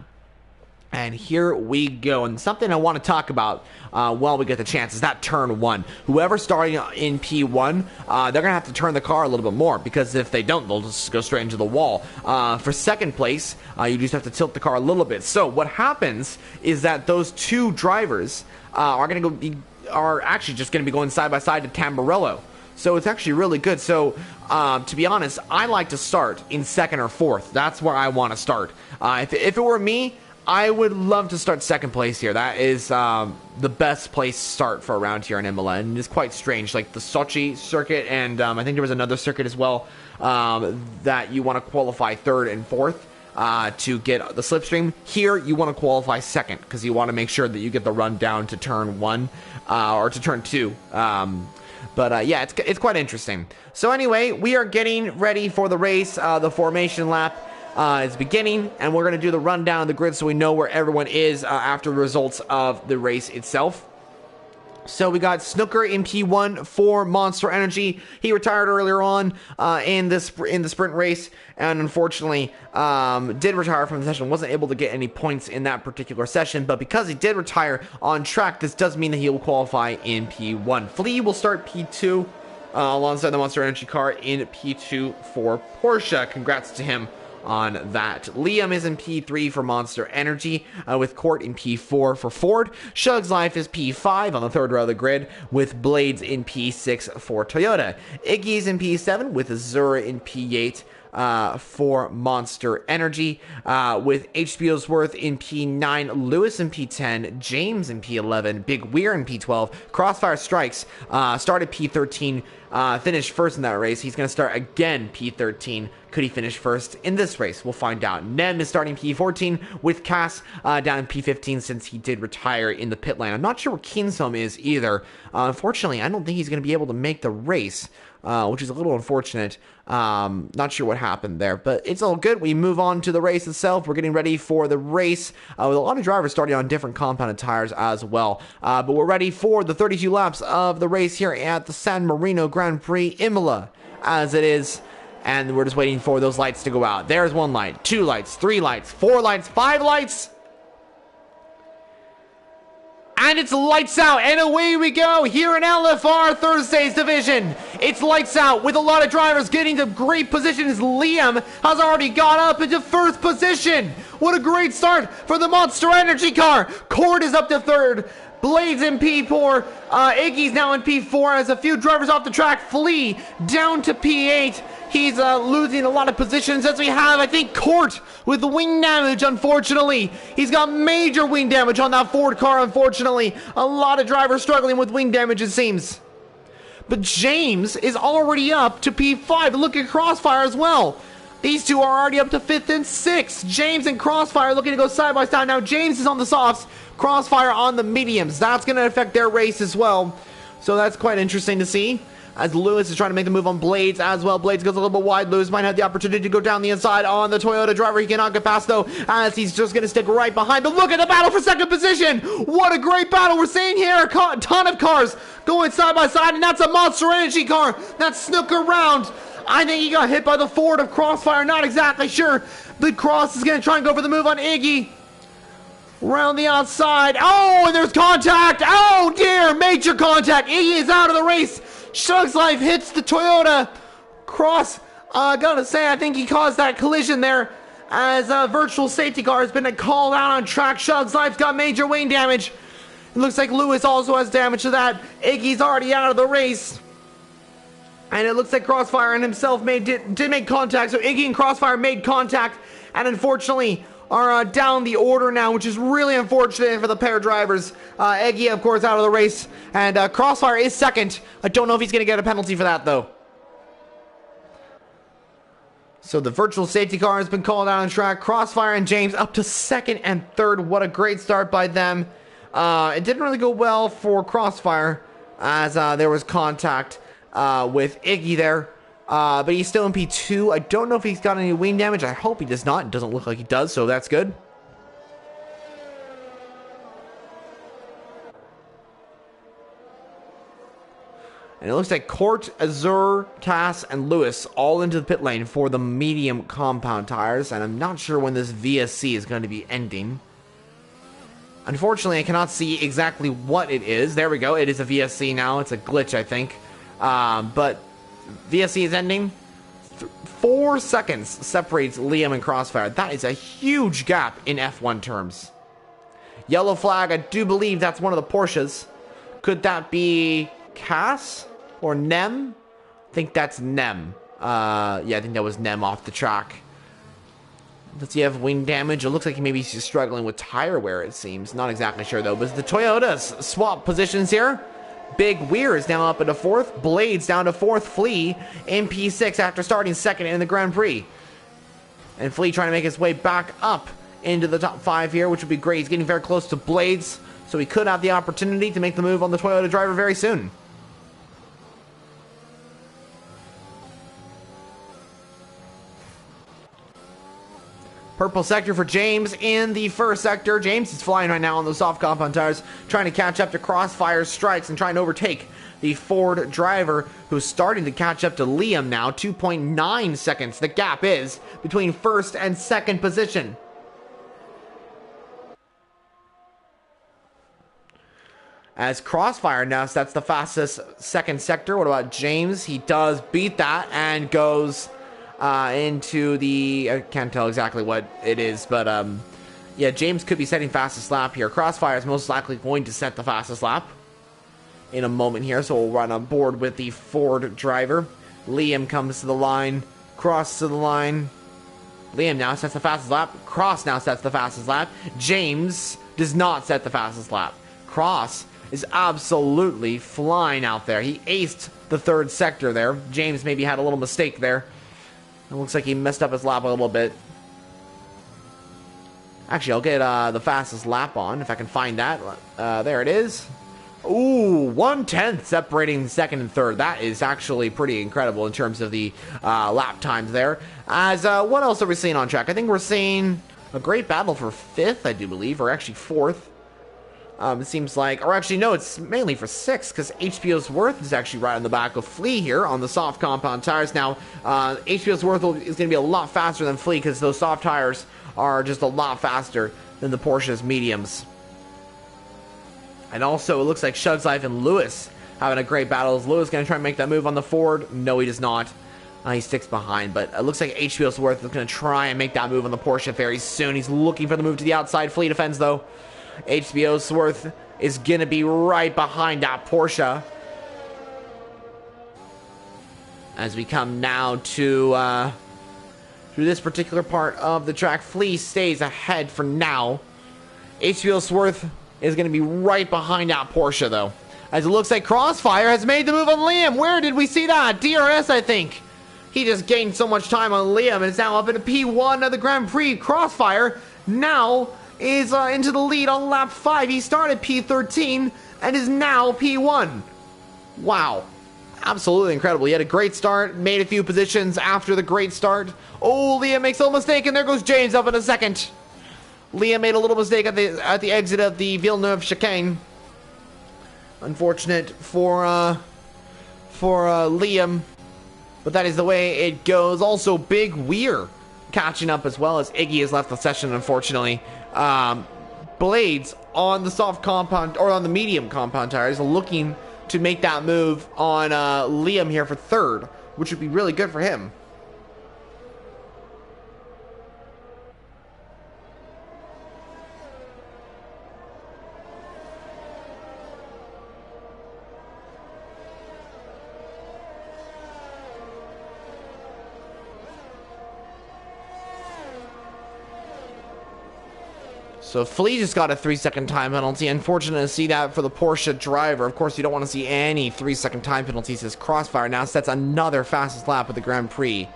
And here we go. And something I want to talk about while we get the chance is that turn 1. Whoever's starting in P1, they're going to have to turn the car a little bit more, because if they don't, they'll just go straight into the wall. For second place, you just have to tilt the car a little bit. So what happens is that those two drivers are actually just going to be going side by side to Tamburello. So it's actually really good. So to be honest, I like to start in second or fourth. That's where I want to start. If it were me, I would love to start second place here. That is the best place to start for a round here in Imola, and it's quite strange. Like the Sochi circuit, and I think there was another circuit as well that you want to qualify third and fourth to get the slipstream. Here, you want to qualify second because you want to make sure that you get the run down to turn 1 or to turn 2. But yeah, it's quite interesting. So anyway, we are getting ready for the race. The formation lap is beginning, and we're going to do the rundown of the grid so we know where everyone is after the results of the race itself. So we got Snooker in P1 for Monster Energy. He retired earlier on in the sprint race, and unfortunately did retire from the session. Wasn't able to get any points in that particular session, but because he did retire on track, this does mean that he will qualify in P1. Flea will start P2 alongside the Monster Energy car in P2 for Porsche. Congrats to him on that. Liam is in P3 for Monster Energy, with Court in P4 for Ford. Shug's Life is P5 on the third row of the grid, with Blades in P6 for Toyota. Iggy's in P7 with Azura in P8 for Monster Energy, with HBO's Worth in P9, Lewis in P10, James in P11, Big Weir in P12, Crossfire Strikes started P13, finished first in that race. He's going to start again P13. Could he finish first in this race? We'll find out. Nem is starting P14 with Cass down in P15 since he did retire in the pit lane. I'm not sure where Kingsome is either. Unfortunately, I don't think he's going to be able to make the race, which is a little unfortunate. Not sure what happened there, but it's all good. We move on to the race itself. We're getting ready for the race with a lot of drivers starting on different compounded tires as well. But we're ready for the 32 laps of the race here at the San Marino Grand Prix Imola, as it is. And we're just waiting for those lights to go out. There's 1 light, 2 lights, 3 lights, 4 lights, 5 lights. And it's lights out, and away we go here in LFR Thursday's division. It's lights out with a lot of drivers getting to great positions. Liam has already got up into first position. What a great start for the Monster Energy car. Cord is up to third. Blades in P4. Iggy's now in P4 as a few drivers off the track. Flea down to P8. He's losing a lot of positions as we have, I think, Court with the wing damage, unfortunately. He's got major wing damage on that Ford car, unfortunately. A lot of drivers struggling with wing damage, it seems. But James is already up to P5. Look at Crossfire as well. These two are already up to 5th and 6th. James and Crossfire looking to go side by side. Now James is on the softs, Crossfire on the mediums. That's going to affect their race as well. So that's quite interesting to see, as Lewis is trying to make the move on Blades as well. Blades goes a little bit wide. Lewis might have the opportunity to go down the inside on the Toyota driver. He cannot get past, though, as he's just going to stick right behind. But look at the battle for second position. What a great battle we're seeing here. A ton of cars going side by side, and that's a Monster Energy car. That's Snooker round. I think he got hit by the Ford of Crossfire. Not exactly sure. But Cross is going to try and go for the move on Iggy. Around the outside. Oh, and there's contact. Oh, dear. Major contact. Iggy is out of the race. Shug's Life hits the Toyota. Cross, gotta say, I think he caused that collision there, as a virtual safety car has been called out on track. Shug's Life's got major wing damage. It looks like Lewis also has damage to that. Iggy's already out of the race. And it looks like Crossfire and himself did make contact. So Iggy and Crossfire made contact, and unfortunately are down the order now, which is really unfortunate for the pair drivers. Iggy, of course, out of the race, and Crossfire is second. I don't know if he's going to get a penalty for that, though. So the virtual safety car has been called out on track. Crossfire and James up to second and third. What a great start by them. It didn't really go well for Crossfire, as there was contact with Iggy there. But he's still in P2. I don't know if he's got any wing damage. I hope he does not. It doesn't look like he does, so that's good. And it looks like Court, Azur, Cass, and Lewis all into the pit lane for the medium compound tires. And I'm not sure when this VSC is going to be ending. Unfortunately, I cannot see exactly what it is. There we go. It is a VSC now. It's a glitch, I think. But VSC is ending. 4 seconds separates Liam and Crossfire. That is a huge gap in F1 terms. Yellow flag. I do believe that's one of the Porsches. Could that be Cass or Nem? I think that's Nem. Yeah, I think that was Nem off the track. Does he have wing damage? It looks like he maybe he's struggling with tire wear, it seems. Not exactly sure, though. But the Toyotas swap positions here. Big Weir is now up into 4th. Blades down to 4th. Flea in P6 after starting 2nd in the Grand Prix. And Flea trying to make his way back up into the top 5 here, which would be great. He's getting very close to Blades, so he could have the opportunity to make the move on the Toyota driver very soon. Purple sector for James in the 1st sector. James is flying right now on those soft compound tires, trying to catch up to Crossfire's strikes and trying to overtake the Ford driver, who's starting to catch up to Liam now. 2.9 seconds the gap is between 1st and 2nd position. As Crossfire now sets the fastest 2nd sector. What about James? He does beat that and goes into the, I can't tell exactly what it is, but yeah, James could be setting fastest lap here. Crossfire is most likely going to set the fastest lap in a moment here, so we'll run on board with the Ford driver. Liam comes to the line, Cross to the line. Liam now sets the fastest lap. Cross now sets the fastest lap. James does not set the fastest lap. Cross is absolutely flying out there. He aced the 3rd sector there. James maybe had a little mistake there. It looks like he messed up his lap a little bit. Actually, I'll get the fastest lap on if I can find that. There it is. Ooh, 1/10 separating 2nd and 3rd. That is actually pretty incredible in terms of the lap times there. As what else are we seeing on track? I think we're seeing a great battle for 5th, I do believe, or actually 4th. It seems like, or actually no, it's mainly for 6th, because HPO's Worth is actually right on the back of Flea here on the soft compound tires. Now, HPO's Worth is going to be a lot faster than Flea, because those soft tires are just a lot faster than the Porsche's mediums. And also, it looks like Shug's Life and Lewis having a great battle. Is Lewis going to try and make that move on the Ford? No, he does not. He sticks behind, but it looks like HPO's Worth is going to try and make that move on the Porsche very soon. He's looking for the move to the outside. Flea defends, though. HBO's Worth is going to be right behind that Porsche. As we come now to through this particular part of the track, Flea stays ahead for now. HBO's Worth is going to be right behind that Porsche, though. As it looks like Crossfire has made the move on Liam. Where did we see that? DRS, I think. He just gained so much time on Liam and is now up into P1 of the Grand Prix. Crossfire now is into the lead on lap 5. He started P13 and is now P1. Wow. Absolutely incredible. He had a great start, made a few positions after the great start. Oh, Liam makes a little mistake, and there goes James up in a 2nd. Liam made a little mistake at the exit of the Villeneuve chicane. Unfortunate for Liam, but that is the way it goes. Also, Big Weir catching up as well, as Iggy has left the session, unfortunately. Blades on the soft compound, or on the medium compound tires, looking to make that move on Liam here for 3rd, which would be really good for him. So Flea just got a 3-second time penalty. Unfortunate to see that for the Porsche driver. Of course, you don't want to see any 3-second time penalties, as Crossfire now sets another fastest lap of the Grand Prix.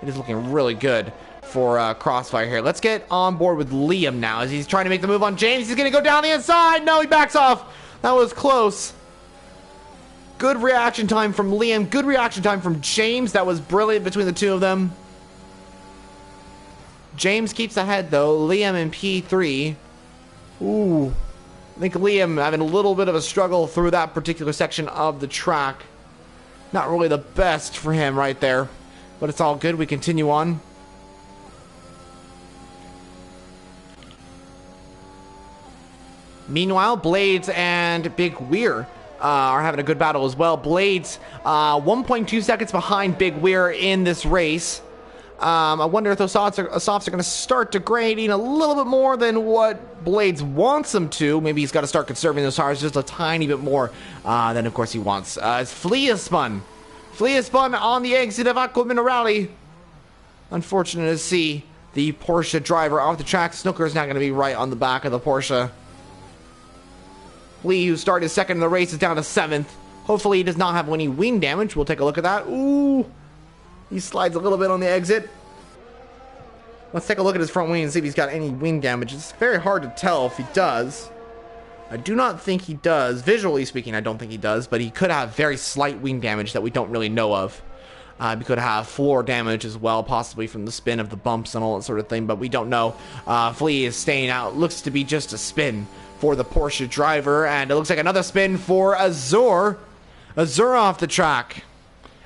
It is looking really good for Crossfire here. Let's get on board with Liam now, as he's trying to make the move on James. He's going to go down the inside. No, he backs off. That was close. Good reaction time from Liam. Good reaction time from James. That was brilliant between the two of them. James keeps ahead, though. Liam in P3. Ooh. I think Liam having a little bit of a struggle through that particular section of the track. Not really the best for him right there. But it's all good. We continue on. Meanwhile, Blades and Big Weir are having a good battle as well. Blades 1.2 seconds behind Big Weir in this race. I wonder if those softs are going to start degrading a little bit more than what Blades wants them to. Maybe he's got to start conserving those tires just a tiny bit more than, of course, he wants. As Flea is spun. Flea is spun on the exit of Aqua Minerale. Unfortunate to see the Porsche driver off the track. Snooker is now going to be right on the back of the Porsche. Lee, who started second in the race, is down to 7th. Hopefully he does not have any wing damage. We'll take a look at that. Ooh, he slides a little bit on the exit. Let's take a look at his front wing and see if he's got any wing damage. It's very hard to tell if he does. I do not think he does. Visually speaking, I don't think he does, but he could have very slight wing damage that we don't really know of. He could have floor damage as well, possibly from the spin of the bumps and all that sort of thing, but we don't know. Flea is staying out. Looks to be just a spin for the Porsche driver, and it looks like another spin for Azur. Azur off the track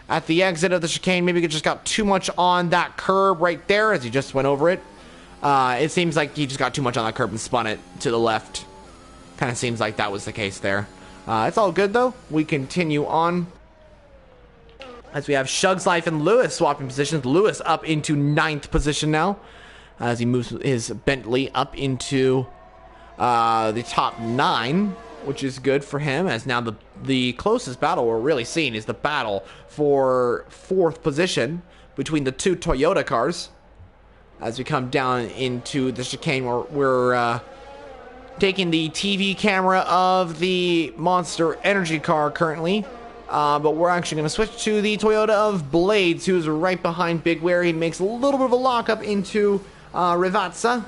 at the exit of the chicane. Maybe he just got too much on that curb right there as he just went over it. It seems like he just got too much on that curb and spun it to the left. Kind of seems like that was the case there. It's all good, though. We continue on as we have Shug's Life and Lewis swapping positions. Lewis up into 9th position now as he moves his Bentley up into the top 9, which is good for him, as now the closest battle we're really seeing is the battle for 4th position between the two Toyota cars. As we come down into the chicane, we're taking the TV camera of the Monster Energy car currently, but we're actually going to switch to the Toyota of Blades, who's right behind Big Ware. He makes a little bit of a lockup into Rivazza.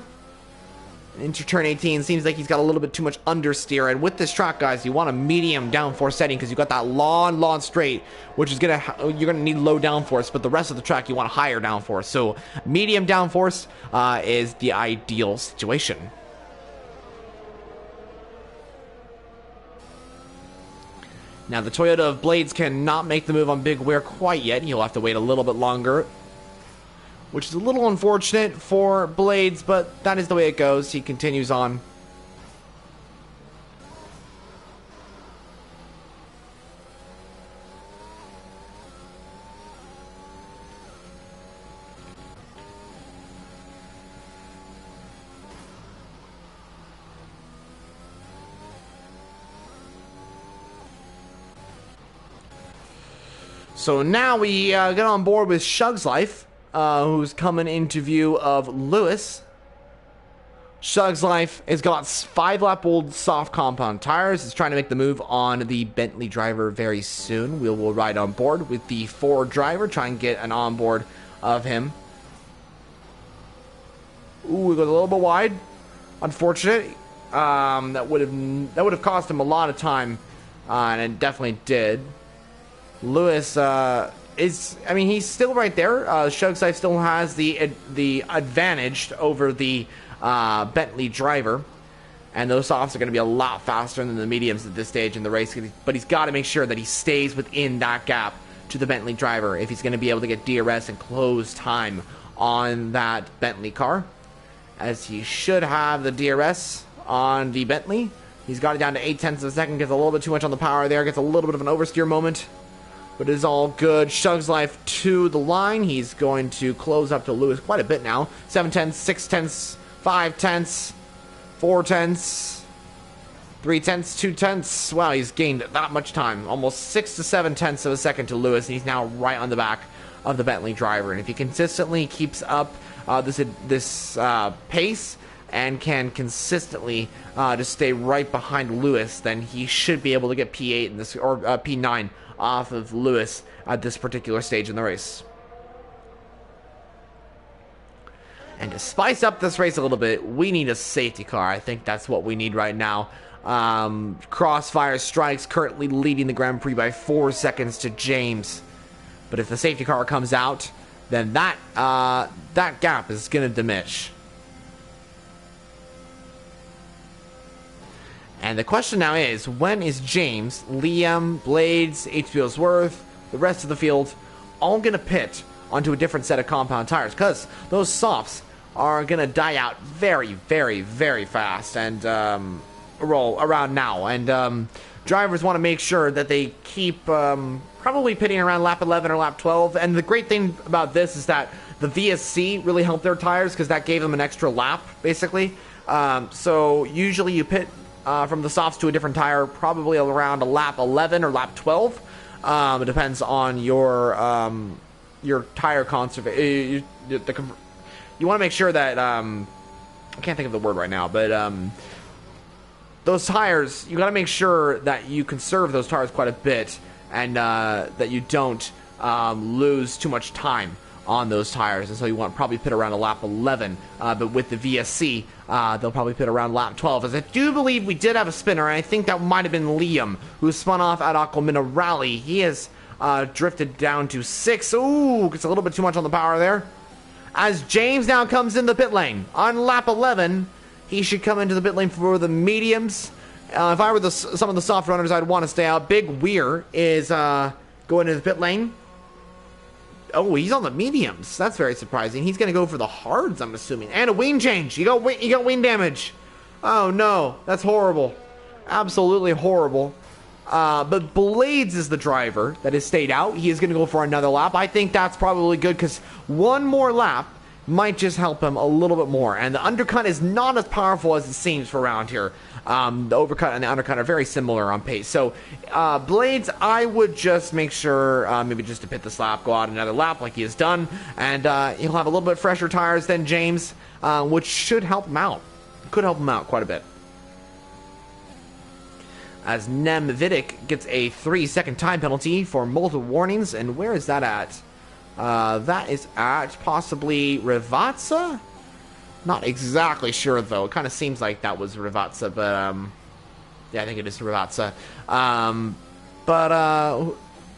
Into turn 18, seems like he's got a little bit too much understeer, and with this track, guys, you want a medium downforce setting because you've got that long straight, which is you're gonna need low downforce, but the rest of the track you want higher downforce. So medium downforce is the ideal situation. Now the Toyota of Blades cannot make the move on Big Ware quite yet. He'll have to wait a little bit longer, which is a little unfortunate for Blades, but that is the way it goes. He continues on. So now we get on board with Shug's Life, who's coming into view of Lewis. Shug's Life has got 5-lap-old soft compound tires. It's trying to make the move on the Bentley driver very soon. We will ride on board with the Ford driver, try and get an onboard of him. Ooh, we go a little bit wide. Unfortunate. That would have cost him a lot of time, and it definitely did. Lewis he's still right there. Shug's Life still has the advantage over the Bentley driver, and those softs are going to be a lot faster than the mediums at this stage in the race, but he's got to make sure that he stays within that gap to the Bentley driver if he's going to be able to get DRS and close time on that Bentley car, as he should have the DRS on the Bentley. He's got it down to 0.8 of a second, gets a little bit too much on the power there, gets a little bit of an oversteer moment. But it is all good. Shug's Life to the line. He's going to close up to Lewis quite a bit now. 7/10, 6/10, 5/10, 4/10, 3/10, 2/10. Wow, he's gained that much time. Almost 6 to 7/10 of a second to Lewis, and he's now right on the back of the Bentley driver. And if he consistently keeps up this pace and can consistently just stay right behind Lewis, then he should be able to get P8 in this, or P9 off of Lewis at this particular stage in the race. And to spice up this race a little bit, we need a safety car. I think that's what we need right now. Crossfire Strikes currently leading the Grand Prix by 4 seconds to James. But if the safety car comes out, then that gap is going to diminish. And the question now is, when is James, Liam, Blades, HBO's Worth, the rest of the field all going to pit onto a different set of compound tires? Because those softs are going to die out very, very, very fast and roll around now. And drivers want to make sure that they keep probably pitting around lap 11 or lap 12. And the great thing about this is that the VSC really helped their tires because that gave them an extra lap, basically. So usually you pit from the softs to a different tire, probably around a lap 11 or lap 12. It depends on your tire conservation, you want to make sure that, I can't think of the word right now, but, those tires, you got to make sure that you conserve those tires quite a bit, and that you don't lose too much time on those tires. And so you want to probably pit around a lap 11, but with the VSC, they'll probably pit around lap 12, as I do believe we did have a spinner, and I think that might have been Liam, who spun off at Aqua Minerale. He has drifted down to 6. Ooh, gets a little bit too much on the power there. As James now comes in the pit lane on lap 11, he should come into the pit lane for the mediums. If I were some of the soft runners, I'd want to stay out. Big Weir is going into the pit lane. Oh, he's on the mediums. That's very surprising. He's going to go for the hards, I'm assuming. And a wing change. You got wing damage. Oh, no. That's horrible. Absolutely horrible. But Blades is the driver that has stayed out. He is going to go for another lap. I think that's probably good because one more lap might just help him a little bit more. And the undercut is not as powerful as it seems for around here. The overcut and the undercut are very similar on pace. So, Blades, I would just make sure, maybe just to pit this lap, go out another lap like he has done. And he'll have a little bit fresher tires than James, which should help him out. Could help him out quite a bit. As Nem Vidic gets a 3-second time penalty for multiple warnings. And where is that at? That is at possibly Rivazza? Not exactly sure, though. It kind of seems like that was Rivazza, but, yeah, I think it is Rivazza.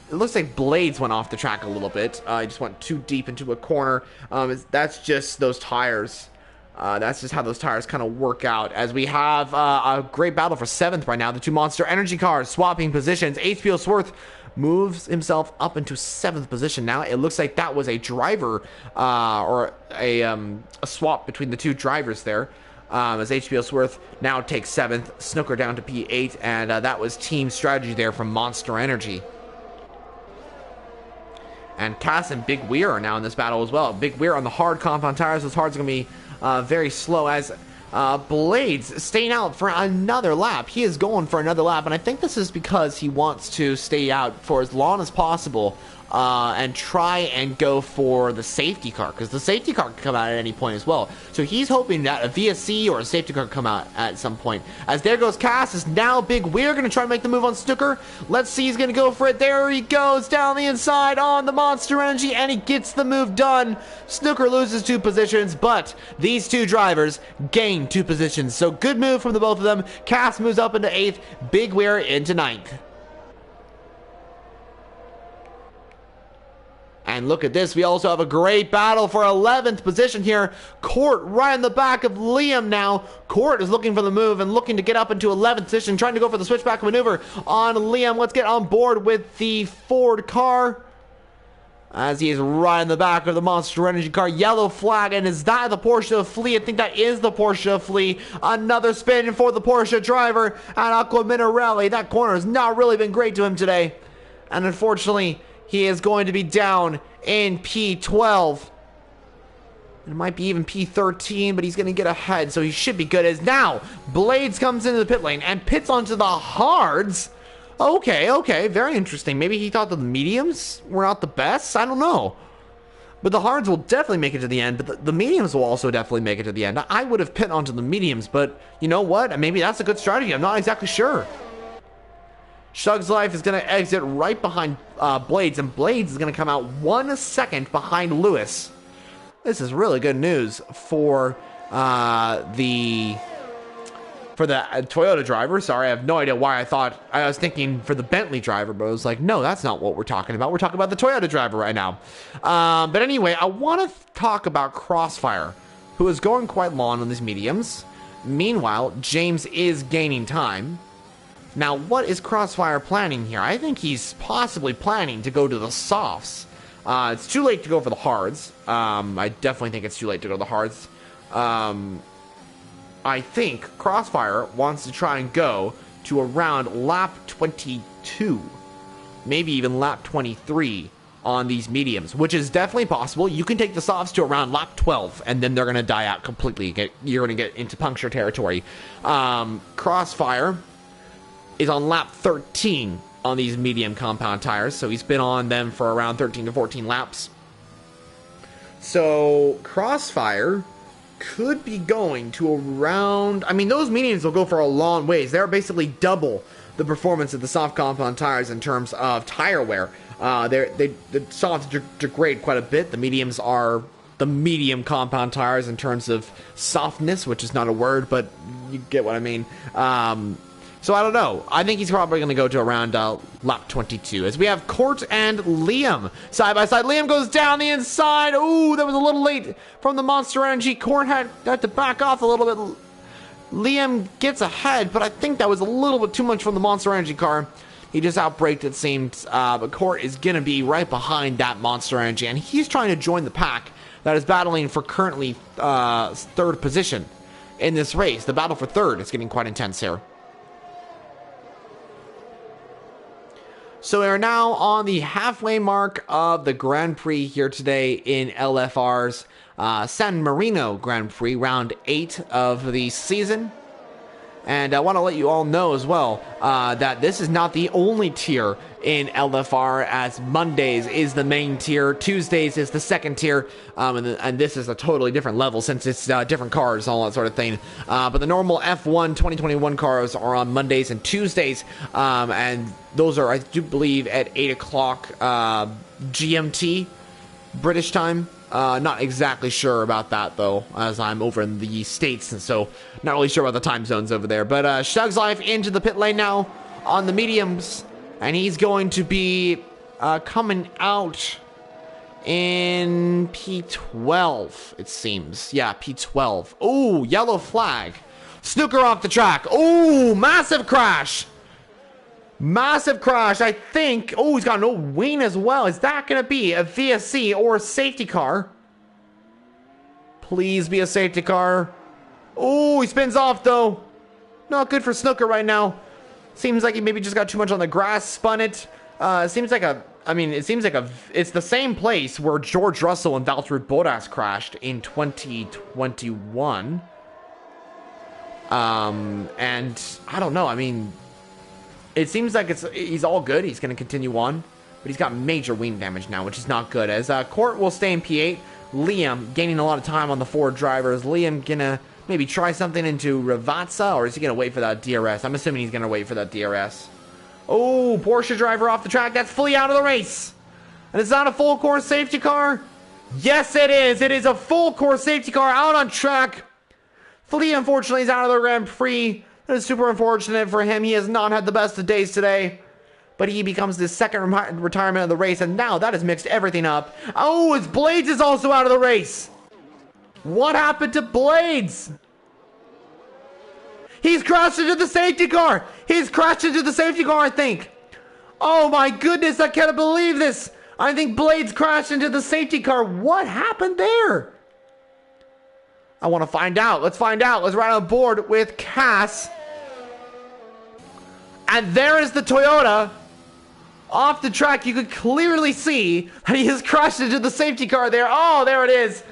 It looks like Blades went off the track a little bit. He just went too deep into a corner. That's just those tires. That's just how those tires kind of work out. As we have a great battle for 7th right now. The two Monster Energy cars swapping positions. HBO Swarth moves himself up into 7th position now. It looks like that was a driver or a swap between the two drivers there. As HBO Swarth now takes 7th, Snooker down to P8, and that was team strategy there from Monster Energy. And Cass and Big Weir are now in this battle as well. Big Weir on the hard compound tires. Those hards are going to be very slow as Blades staying out for another lap. He is going for another lap, and I think this is because he wants to stay out for as long as possible and try and go for the safety car, because the safety car can come out at any point as well. So he's hoping that a VSC or a safety car come out at some point. As there goes Cass, is now Big Weir going to try and make the move on Snooker. Let's see, he's going to go for it. There he goes down the inside on the Monster Energy, and he gets the move done. Snooker loses 2 positions, but these two drivers gain 2 positions. So good move from the both of them. Cass moves up into 8th, Big Weir into 9th. And look at this, we also have a great battle for 11th position here. Court right in the back of Liam now. Court is looking for the move and looking to get up into 11th position, trying to go for the switchback maneuver on Liam. Let's get on board with the Ford car, as he is right in the back of the Monster Energy car. Yellow flag, and is that the Porsche Flea? I think that is the Porsche Flea. Another spin for the Porsche driver at Aqua Minerale. That corner has not really been great to him today. And unfortunately, he is going to be down in P12. It might be even P13, but he's going to get ahead, so he should be good. As now, Blades comes into the pit lane and pits onto the hards. Okay, very interesting. Maybe he thought the mediums were not the best? I don't know. But the hards will definitely make it to the end, but the mediums will also definitely make it to the end. I would have pit onto the mediums, but you know what? Maybe that's a good strategy. I'm not exactly sure. Shug's Life is going to exit right behind Blades, and Blades is going to come out 1 second behind Lewis. This is really good news for the Toyota driver. Sorry, I have no idea why I was thinking for the Bentley driver, but I was like, no, that's not what we're talking about. We're talking about the Toyota driver right now. But anyway, I want to talk about Crossfire, who is going quite long on these mediums. Meanwhile, James is gaining time. Now, what is Crossfire planning here? I think he's possibly planning to go to the softs. It's too late to go for the hards. I definitely think it's too late to go to the hards. I think Crossfire wants to try and go to around lap 22. Maybe even lap 23 on these mediums, which is definitely possible. You can take the softs to around lap 12, and then they're going to die out completely. You're going to get into puncture territory. Crossfire is on lap 13 on these medium compound tires, so he's been on them for around 13 to 14 laps. So Crossfire could be going to around... I mean, those mediums will go for a long ways. They're basically double the performance of the soft compound tires in terms of tire wear. The softs degrade quite a bit. The mediums are the medium compound tires in terms of softness, which is not a word, but you get what I mean. So I don't know. I think he's probably going to go to around lap 22. As we have Court and Liam side by side. Liam goes down the inside. Ooh, that was a little late from the Monster Energy. Court had to back off a little bit. Liam gets ahead, but I think that was a little bit too much from the Monster Energy car. He just outbraked, it seemed. But Court is going to be right behind that Monster Energy, and he's trying to join the pack that is battling for currently third position in this race. The battle for third is getting quite intense here. So we are now on the halfway mark of the Grand Prix here today in LFR's San Marino Grand Prix, round 8 of the season. And I want to let you all know as well that this is not the only tier in LFR, as Mondays is the main tier, Tuesdays is the second tier, and this is a totally different level since it's different cars, all that sort of thing. But the normal F1 2021 cars are on Mondays and Tuesdays, and those are, I do believe, at 8 o'clock GMT, British time. Not exactly sure about that, though, as I'm over in the States, and so not really sure about the time zones over there. But Shug's Life into the pit lane now on the mediums, and he's going to be coming out in P12, it seems. Yeah, P12. Oh, yellow flag. Snooker off the track. Oh, massive crash. Massive crash, I think. Oh, he's got no wing as well. Is that going to be a VSC or a safety car? Please be a safety car. Oh, he spins off, though. Not good for Snooker right now. Seems like he maybe just got too much on the grass, spun it. It's the same place where George Russell and Valtteri Bottas crashed in 2021. And I don't know, I mean... It seems like he's all good. He's going to continue on. But he's got major wing damage now, which is not good. As Court will stay in P8. Liam gaining a lot of time on the forward drivers. Liam going to maybe try something into Ravazza, or is he going to wait for that DRS? I'm assuming he's going to wait for that DRS. Oh, Porsche driver off the track. That's fully out of the race. And it's not a full course safety car. Yes, it is. It is a full course safety car out on track. Flea, unfortunately, is out of the Grand Prix. It is super unfortunate for him. He has not had the best of days today. But he becomes the second retirement of the race. And now that has mixed everything up. Oh, his Blades is also out of the race. What happened to Blades? He's crashed into the safety car. He's crashed into the safety car, I think. Oh my goodness, I can't believe this. I think Blades crashed into the safety car. What happened there? I want to find out. Let's find out. Let's ride on board with Cass. And there is the Toyota. Off the track, you could clearly see that he has crashed into the safety car there. Oh, there it is.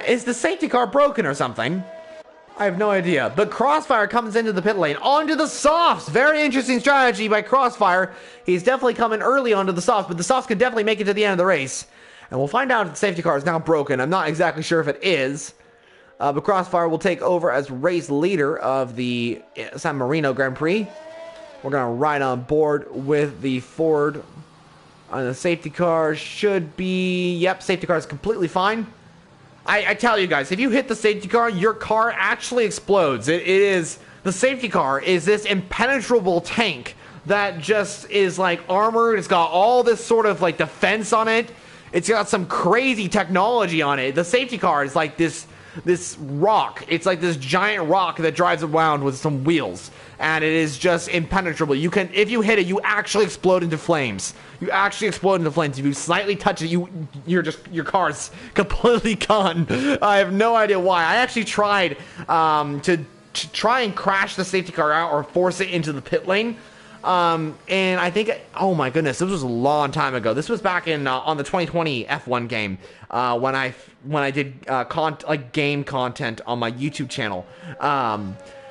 Is the safety car broken or something? I have no idea. But Crossfire comes into the pit lane. Onto the softs. Very interesting strategy by Crossfire. He's definitely coming early onto the softs, but the softs can definitely make it to the end of the race. And we'll find out if the safety car is now broken. I'm not exactly sure if it is. But Crossfire will take over as race leader of the San Marino Grand Prix. We're going to ride on board with the Ford. The safety car should be... Yep, safety car is completely fine. I tell you guys, if you hit the safety car, your car actually explodes. It is... The safety car is this impenetrable tank that just is like armored. It's got all this sort of like defense on it. It's got some crazy technology on it. The safety car is like this rock. It's like this giant rock that drives around with some wheels, and it is just impenetrable. You can, if you hit it, you actually explode into flames. You actually explode into flames. If you slightly touch it, your car's completely gone. I have no idea why. I actually tried to try and crash the safety car out or force it into the pit lane. And I think, oh my goodness, this was a long time ago. This was back in on the 2020 F1 game when I did game content on my YouTube channel.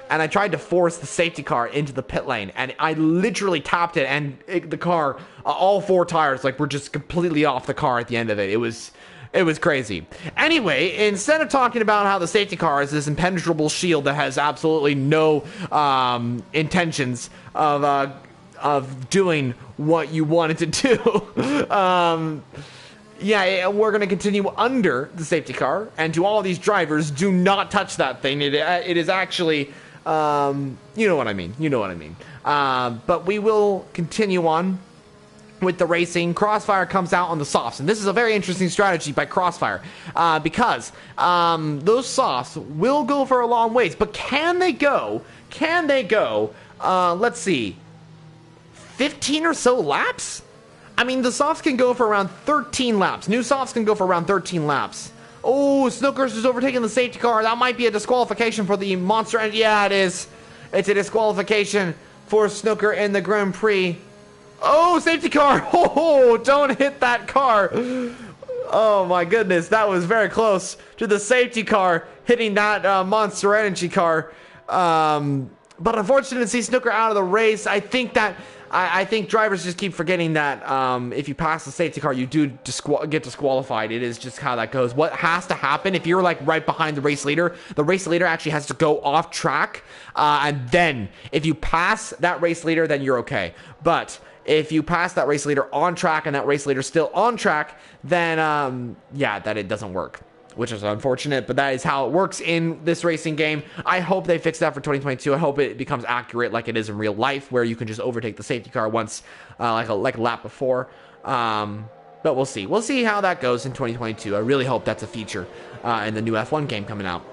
And I tried to force the safety car into the pit lane, and I literally tapped it, and the car, all four tires, like, were just completely off the car at the end of it. It was It was crazy. Anyway, instead of talking about how the safety car is this impenetrable shield that has absolutely no intentions of doing what you want it to do, yeah, we're going to continue under the safety car. And to all of these drivers, do not touch that thing. It is actually, you know what I mean. You know what I mean. But we will continue on with the racing. Crossfire comes out on the softs, and this is a very interesting strategy by Crossfire, because those softs will go for a long ways, but can they go, let's see, 15 or so laps? I mean, the softs can go for around 13 laps. New softs can go for around 13 laps. Oh, Snooker's is overtaking the safety car. That might be a disqualification for the Monster Energy. Yeah, it is. It's a disqualification for Snooker in the Grand Prix. Oh, safety car! Oh, don't hit that car! Oh my goodness, that was very close to the safety car hitting that Monster Energy car. But unfortunately, to see Snooker out of the race, I think drivers just keep forgetting that if you pass the safety car, you do get disqualified. It is just how that goes. What has to happen, if you're like right behind the race leader actually has to go off track, and then if you pass that race leader, then you're okay. But if you pass that race leader on track and that race leader still on track, then yeah, that it doesn't work, which is unfortunate, but that is how it works in this racing game. I hope they fix that for 2022. I hope it becomes accurate like it is in real life, where you can just overtake the safety car once, like a lap before. But we'll see. We'll see how that goes in 2022. I really hope that's a feature in the new F1 game coming out.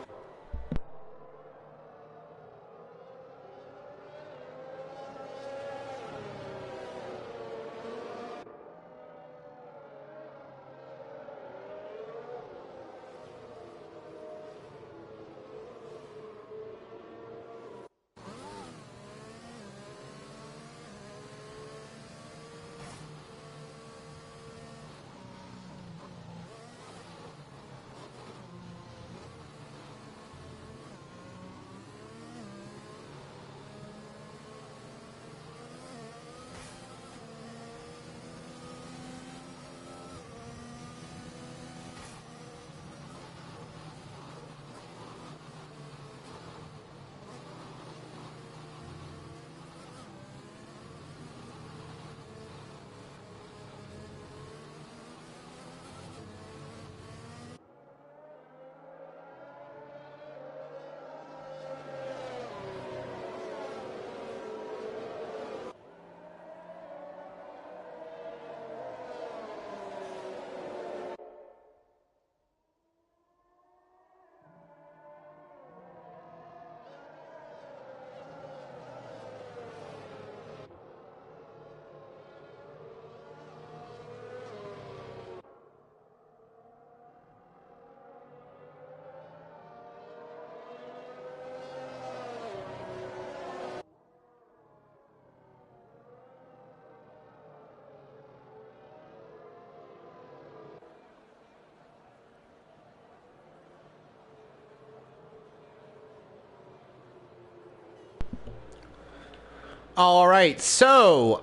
All right, so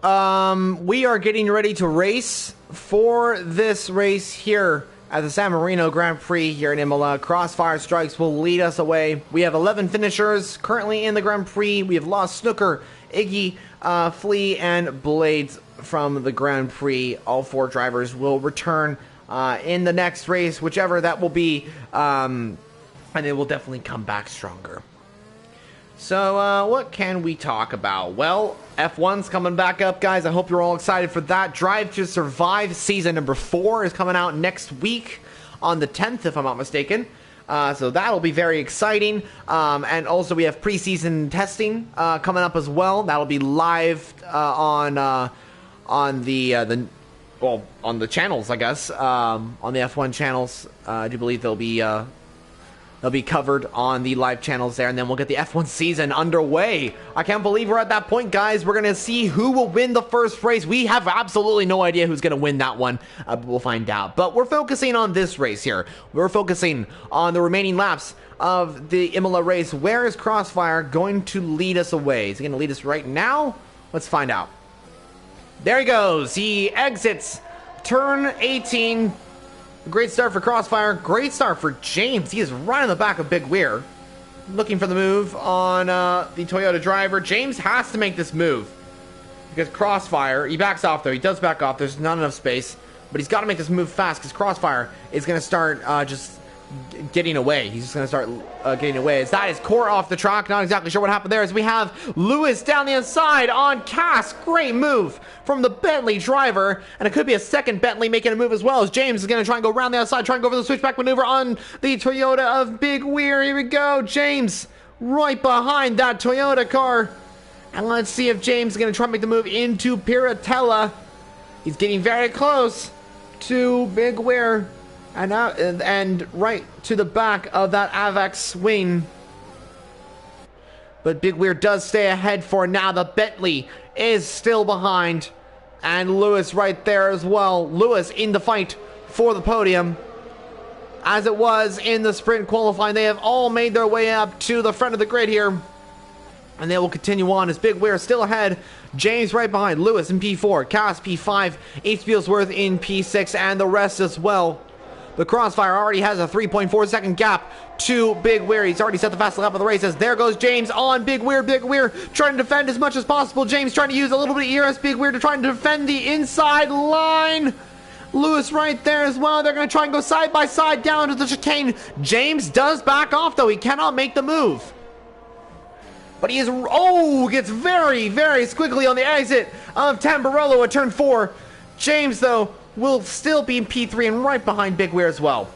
we are getting ready to race for this race here at the San Marino Grand Prix here in Imola. Crossfire Strikes will lead us away. We have 11 finishers currently in the Grand Prix. We have lost Snooker, Iggy, Flea, and Blades from the Grand Prix. All 4 drivers will return in the next race, whichever that will be, and they will definitely come back stronger. So, what can we talk about? Well, F1's coming back up, guys. I hope you're all excited for that. Drive to Survive Season number 4 is coming out next week on the 10th, if I'm not mistaken. So that'll be very exciting. And also we have preseason testing coming up as well. That'll be live on the channels, I guess. On the F1 channels. I do believe they'll be covered on the live channels there, and then we'll get the F1 season underway. I can't believe we're at that point, guys. We're going to see who will win the first race. We have absolutely no idea who's going to win that one, but we'll find out. But we're focusing on this race here. We're focusing on the remaining laps of the Imola race. Where is Crossfire going to lead us away? Is he going to lead us right now? Let's find out. There he goes. He exits turn 18. Great start for Crossfire. Great start for James. He is right on the back of Big Weir. Looking for the move on the Toyota driver. James has to make this move. Because Crossfire, he backs off though. He does back off. There's not enough space. But he's got to make this move fast because Crossfire is going to start just getting away. He's just going to start getting away. As that is Core off the track. Not exactly sure what happened there. As we have Lewis down the inside on Cass. Great move from the Bentley driver. And it could be a second Bentley making a move as well. As James is going to try and go around the outside. Try and go for the switchback maneuver on the Toyota of Big Weir. Here we go. James right behind that Toyota car. And let's see if James is going to try and make the move into Piratella. He's getting very close to Big Weir. And right to the back of that Avex wing. But Big Weir does stay ahead for now. The Bentley is still behind. And Lewis right there as well. Lewis in the fight for the podium. As it was in the sprint qualifying, they have all made their way up to the front of the grid here. And they will continue on as Big Weir is still ahead. James right behind. Lewis in P4. Cass P5. H. Spielsworth in P6. And the rest as well. The Crossfire already has a 3.4 second gap to Big Weir. He's already set the fastest lap of the race. As there goes James on Big Weir. Big Weir trying to defend as much as possible. James trying to use a little bit of ERS Big Weir to try and defend the inside line. Lewis right there as well. They're going to try and go side by side down to the chicane. James does back off though. He cannot make the move. But he is, gets very, very squiggly on the exit of Tamburello at turn 4. James, though, will still be in P3 and right behind Big Weir as well.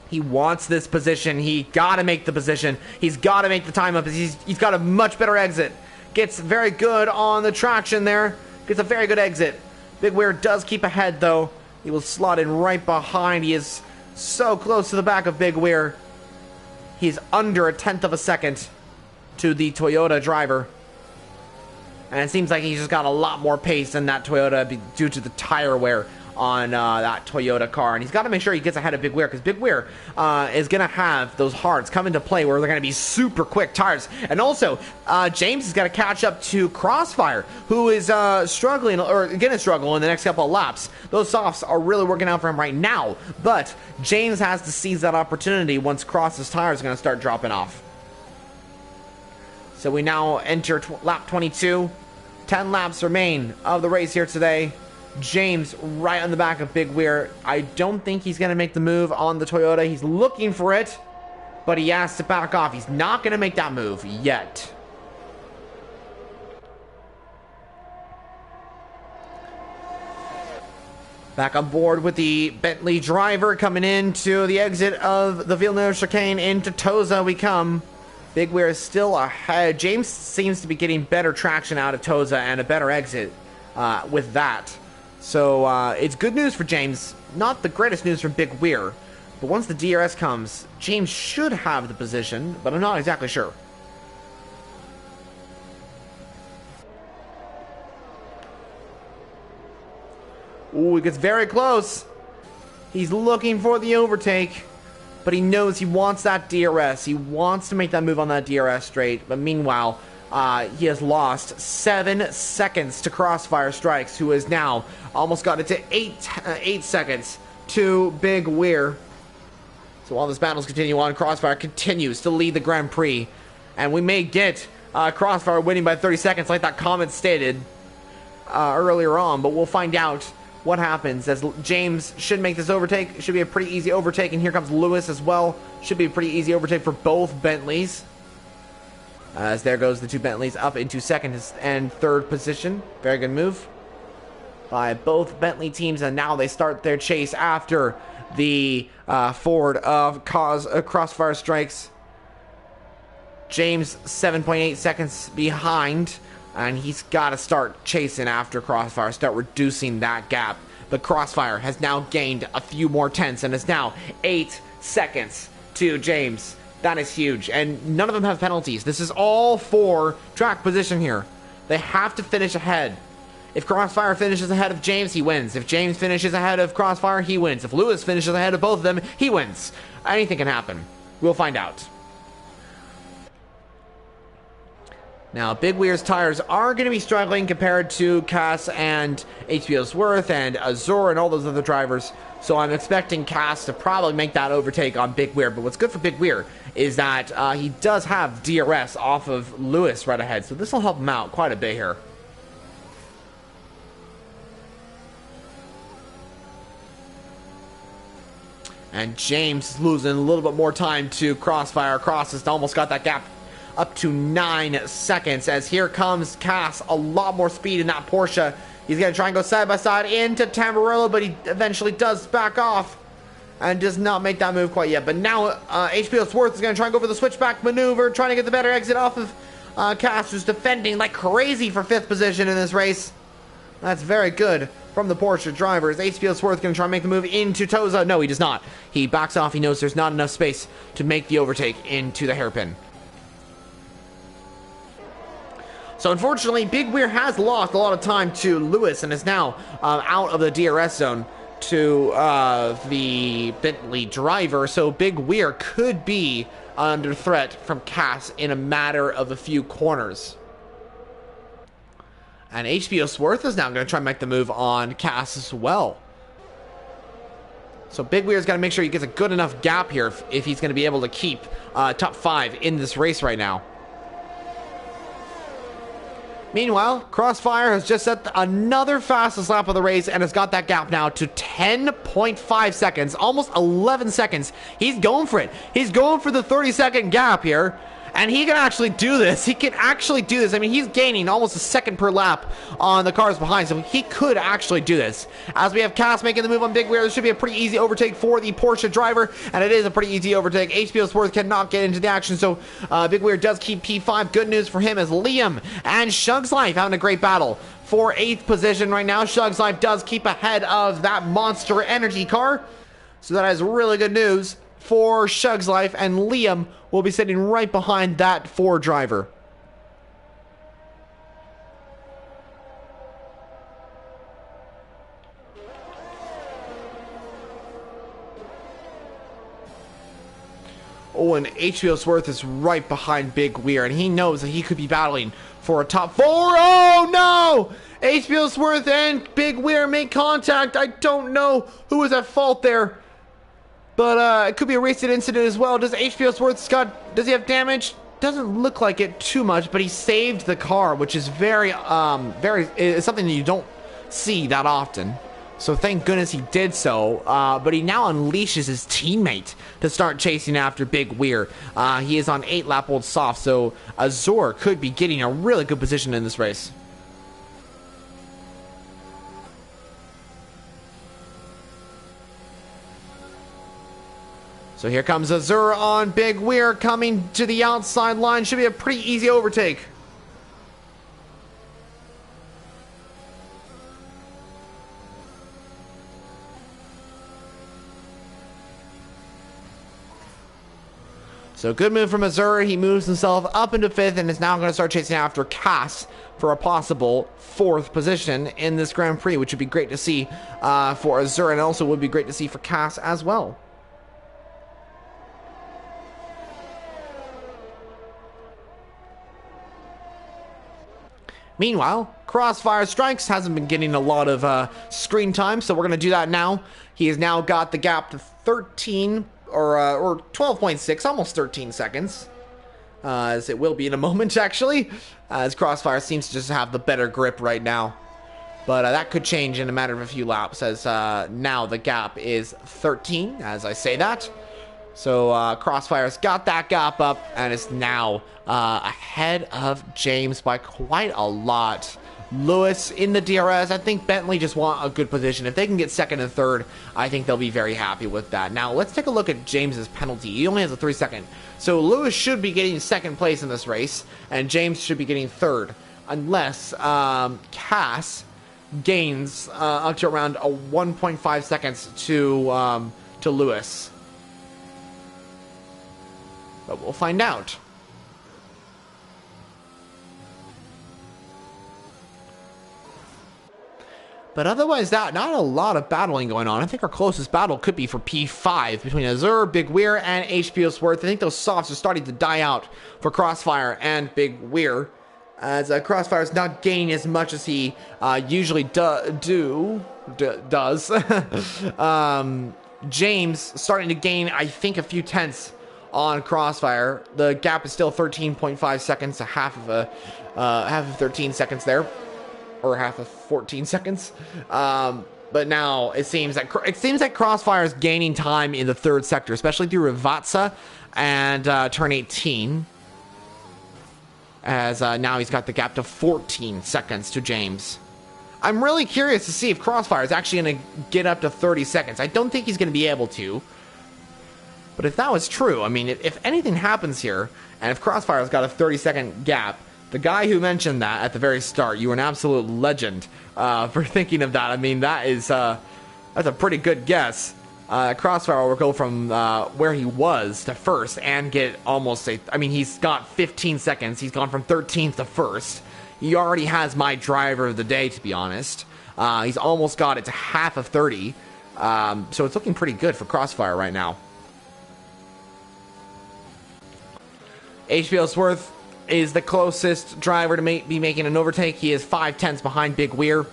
He wants this position. He got to make the position. He's got to make the time up. He's got a much better exit. Gets very good on the traction there. Gets a very good exit. Big Weir does keep ahead, though. He will slot in right behind. He is so close to the back of Big Weir. He's under a tenth of a second to the Toyota driver. And it seems like he's just got a lot more pace than that Toyota due to the tire wear on that Toyota car. And he's got to make sure he gets ahead of Big Weir, because Big Weir is going to have those hards come into play where they're going to be super quick tires. And also, James has got to catch up to Crossfire, who is struggling, or going to struggle in the next couple of laps. Those softs are really working out for him right now. But James has to seize that opportunity once Cross's tires are going to start dropping off. So we now enter lap 22. 10 laps remain of the race here today. James right on the back of Big Weir. I don't think he's going to make the move on the Toyota. He's looking for it, but he has to back off. He's not going to make that move yet. Back on board with the Bentley driver coming into the exit of the Villeneuve chicane. Into Toza we come. Big Weir is still ahead. James seems to be getting better traction out of Toza and a better exit with that. So it's good news for James. Not the greatest news from Big Weir. But once the DRS comes, James should have the position, but I'm not exactly sure. Ooh, it gets very close. He's looking for the overtake. But he knows he wants that DRS. He wants to make that move on that DRS straight. But meanwhile, he has lost 7 seconds to Crossfire Strikes, who has now almost got it to 8 seconds to Big Weir. So while this battles continue on, Crossfire continues to lead the Grand Prix. And we may get Crossfire winning by 30 seconds like that comment stated earlier on. But we'll find out what happens, as James should make this overtake. It should be a pretty easy overtake, and here comes Lewis as well. Should be a pretty easy overtake for both Bentleys. As there goes the two Bentleys up into second and third position. Very good move by both Bentley teams, and now they start their chase after the Ford of Crossfire Strikes. James 7.8 seconds behind. And he's got to start chasing after Crossfire, start reducing that gap. But Crossfire has now gained a few more tenths and is now 8 seconds to James. That is huge. And none of them have penalties. This is all for track position here. They have to finish ahead. If Crossfire finishes ahead of James, he wins. If James finishes ahead of Crossfire, he wins. If Lewis finishes ahead of both of them, he wins. Anything can happen. We'll find out. Now, Big Weir's tires are going to be struggling compared to Cass and HBO's Worth and Azure and all those other drivers. So I'm expecting Cass to probably make that overtake on Big Weir. But what's good for Big Weir is that he does have DRS off of Lewis right ahead. So this will help him out quite a bit here. And James is losing a little bit more time to Crossfire. Cross has almost got that gap up to 9 seconds, as here comes Cass, a lot more speed in that Porsche. He's going to try and go side by side into Tamburello, but he eventually does back off and does not make that move quite yet. But now HBO Swartz is going to try and go for the switchback maneuver, trying to get the better exit off of Cass, who's defending like crazy for 5th position in this race. That's very good from the Porsche drivers. HBO Swartz going to try and make the move into Toza. No, he does not. He backs off. He knows there's not enough space to make the overtake into the hairpin. So unfortunately, Big Weir has lost a lot of time to Lewis and is now out of the DRS zone to the Bentley driver. So Big Weir could be under threat from Cass in a matter of a few corners. And HBO Swarth is now going to try and make the move on Cass as well. So Big Weir's got to make sure he gets a good enough gap here if he's going to be able to keep top 5 in this race right now. Meanwhile, Crossfire has just set another fastest lap of the race and has got that gap now to 10.5 seconds, almost 11 seconds. He's going for it. He's going for the 30-second gap here, and he can actually do this. He can actually do this. I mean, he's gaining almost a second per lap on the cars behind, so he could actually do this. As we have Cass making the move on Big Weir, this should be a pretty easy overtake for the Porsche driver, and it is a pretty easy overtake. HBO Sports cannot get into the action, so Big Weir does keep P5. Good news for him as Liam and Shug's Life having a great battle for 8th position right now. Shug's Life does keep ahead of that Monster Energy car, so that is really good news for Shug's Life, and Liam will be sitting right behind that Ford driver. Oh, and HBO Swarth is right behind Big Weir, and he knows that he could be battling for a top 4. Oh no! HBO Swarth and Big Weir make contact. I don't know who was at fault there, but it could be a racing incident as well. Does HBO Swarth does he have damage? Doesn't look like it too much, but he saved the car, which is very it's something that you don't see that often. So thank goodness he did so, but he now unleashes his teammate to start chasing after Big Weir. He is on 8-lap-old soft, so Azor could be getting a really good position in this race. So here comes Azur on Big Weir coming to the outside line. Should be a pretty easy overtake. So good move from Azur. He moves himself up into 5th and is now going to start chasing after Cass for a possible 4th position in this Grand Prix, which would be great to see for Azur, and also would be great to see for Cass as well. Meanwhile, Crossfire Strikes hasn't been getting a lot of screen time, so we're going to do that now. He has now got the gap to 13 or 12.6, almost 13 seconds, as it will be in a moment, actually, as Crossfire seems to just have the better grip right now. But that could change in a matter of a few laps, as now the gap is 13, as I say that. So Crossfire's got that gap up and is now ahead of James by quite a lot. Lewis in the DRS. I think Bentley just want a good position. If they can get 2nd and 3rd, I think they'll be very happy with that. Now, let's take a look at James's penalty. He only has a 3-second. So Lewis should be getting 2nd place in this race, and James should be getting 3rd, unless Cass gains up to around a 1.5 seconds to Lewis. But we'll find out. But otherwise, not a lot of battling going on. I think our closest battle could be for P5 between Azur, Big Weir, and HBO Swarth. I think those softs are starting to die out for Crossfire and Big Weir. as Crossfire's not gaining as much as he usually does. James starting to gain, I think, a few tenths on Crossfire. The gap is still 13.5 seconds, a half of 13 seconds there, or half of 14 seconds. But now it seems that Crossfire is gaining time in the third sector, especially through Rivatsa and turn 18. As now he's got the gap to 14 seconds to James. I'm really curious to see if Crossfire is actually going to get up to 30 seconds. I don't think he's going to be able to. But if that was true, I mean, if anything happens here, and if Crossfire's got a 30-second gap, the guy who mentioned that at the very start, you were an absolute legend for thinking of that. I mean, that's a pretty good guess. Crossfire will go from where he was to first and get almost he's got 15 seconds. He's gone from 13th to first. He already has my driver of the day, to be honest. He's almost got it to half of 30. So it's looking pretty good for Crossfire right now. HBO Sworth is the closest driver to be making an overtake. He is 5/10 behind Big Weir.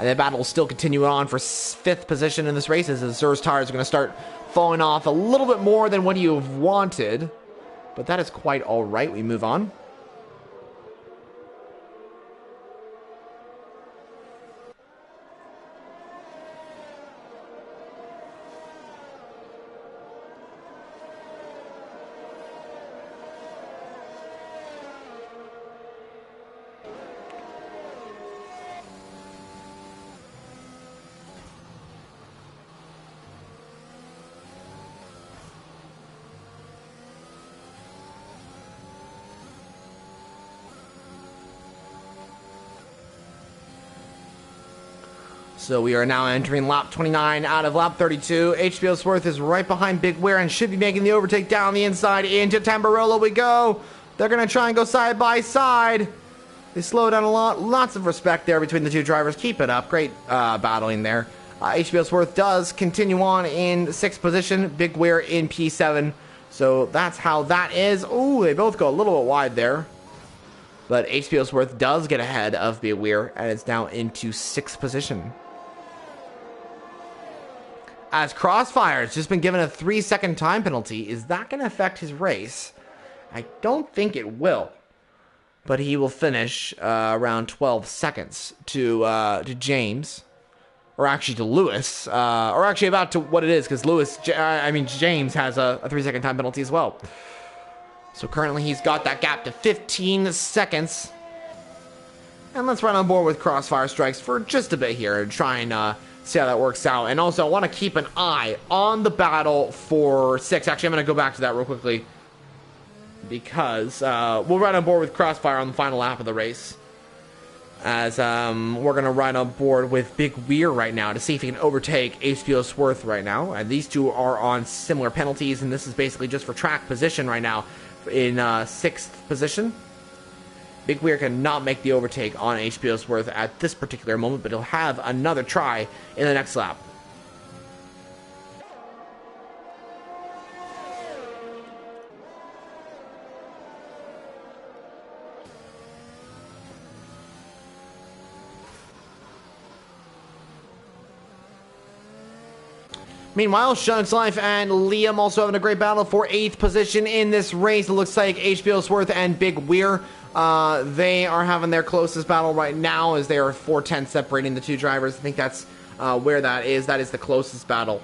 And the battle will still continue on for 5th position in this race as Zer's tires are going to start falling off a little bit more than what you have wanted. But that is quite all right. We move on. So we are now entering lap 29 out of lap 32. HBO Sworth is right behind Big Weir and should be making the overtake down the inside. Into Tamburello we go. They're going to try and go side by side. They slow down a lot. Lots of respect there between the two drivers. Keep it up. Great battling there. HBO Sworth does continue on in 6th position. Big Weir in P7. So that's how that is. Ooh, they both go a little bit wide there. But HBO Sworth does get ahead of Big Weir and it's now into 6th position. As Crossfire has just been given a 3-second time penalty, is that going to affect his race? I don't think it will. But he will finish around 12 seconds to James. Or actually to Lewis. Or actually about to what it is, because James has a 3-second time penalty as well. So currently he's got that gap to 15 seconds. And let's run on board with Crossfire Strikes for just a bit here and try and see how that works out. And also, I want to keep an eye on the battle for 6. Actually, I'm going to go back to that real quickly. Because we'll ride on board with Crossfire on the final lap of the race. As we're going to ride on board with Big Weir right now to see if he can overtake HBO Sworth right now. And these two are on similar penalties. And this is basically just for track position right now in 6th position. Big Weir cannot make the overtake on HBO Sworth at this particular moment, but he'll have another try in the next lap. Meanwhile, Shunn's Life and Liam also having a great battle for 8th position in this race. It looks like HBO Sworth and Big Weir, they are having their closest battle right now as they are 4/10 separating the two drivers. I think that's where that is. That is the closest battle.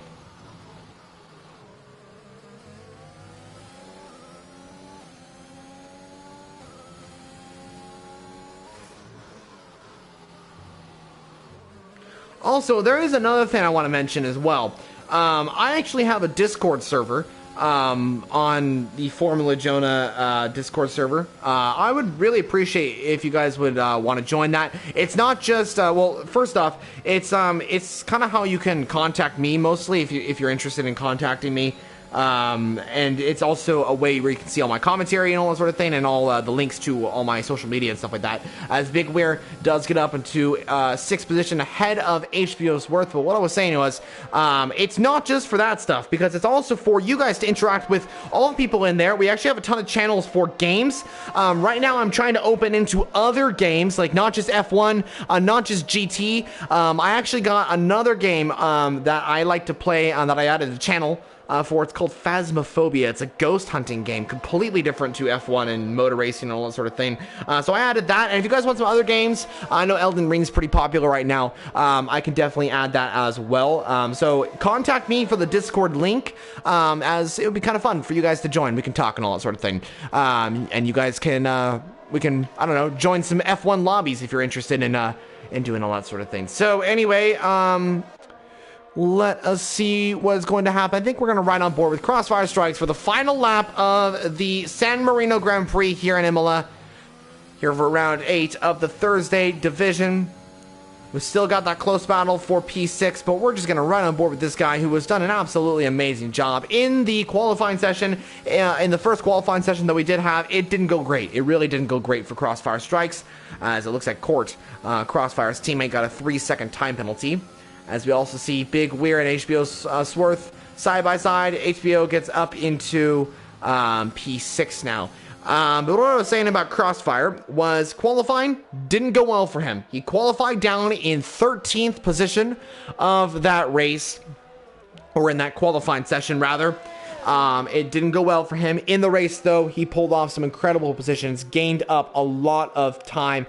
Also, there is another thing I want to mention as well. I actually have a Discord server on the Formula Jonah Discord server. I would really appreciate if you guys would want to join that. It's not just well, first off, it's kind of how you can contact me mostly if you're interested in contacting me. And it's also a way where you can see all my commentary and all that sort of thing, and all the links to all my social media and stuff like that, as Big Weir does get up into 6th position ahead of HBO's Worth. But what I was saying was, it's not just for that stuff, because it's also for you guys to interact with all the people in there. We actually have a ton of channels for games. Right now I'm trying to open into other games, like not just F1, not just GT. I actually got another game that I like to play, that I added a channel for. It's called Phasmophobia. It's a ghost hunting game, completely different to F1 and motor racing and all that sort of thing. So I added that, and if you guys want some other games, I know Elden Ring's pretty popular right now. I can definitely add that as well. So contact me for the Discord link, as it would be kind of fun for you guys to join. We can talk and all that sort of thing. And you guys can, we can, I don't know, join some F1 lobbies if you're interested in doing all that sort of thing. So anyway, let us see what's going to happen. I think we're going to ride on board with Crossfire Strikes for the final lap of the San Marino Grand Prix here in Imola. Here for round 8 of the Thursday division. We've still got that close battle for P6, but we're just going to ride on board with this guy who has done an absolutely amazing job in the qualifying session. In the first qualifying session that we did have, it didn't go great. It really didn't go great for Crossfire Strikes, as it looks like Court, Crossfire's teammate, got a 3-second time penalty. As we also see Big Weir and HBO's Swarth side by side. HBO gets up into P6 now. But what I was saying about Crossfire was qualifying didn't go well for him. He qualified down in 13th position of that race, or in that qualifying session rather. It didn't go well for him. In the race, though, he pulled off some incredible positions, gained up a lot of time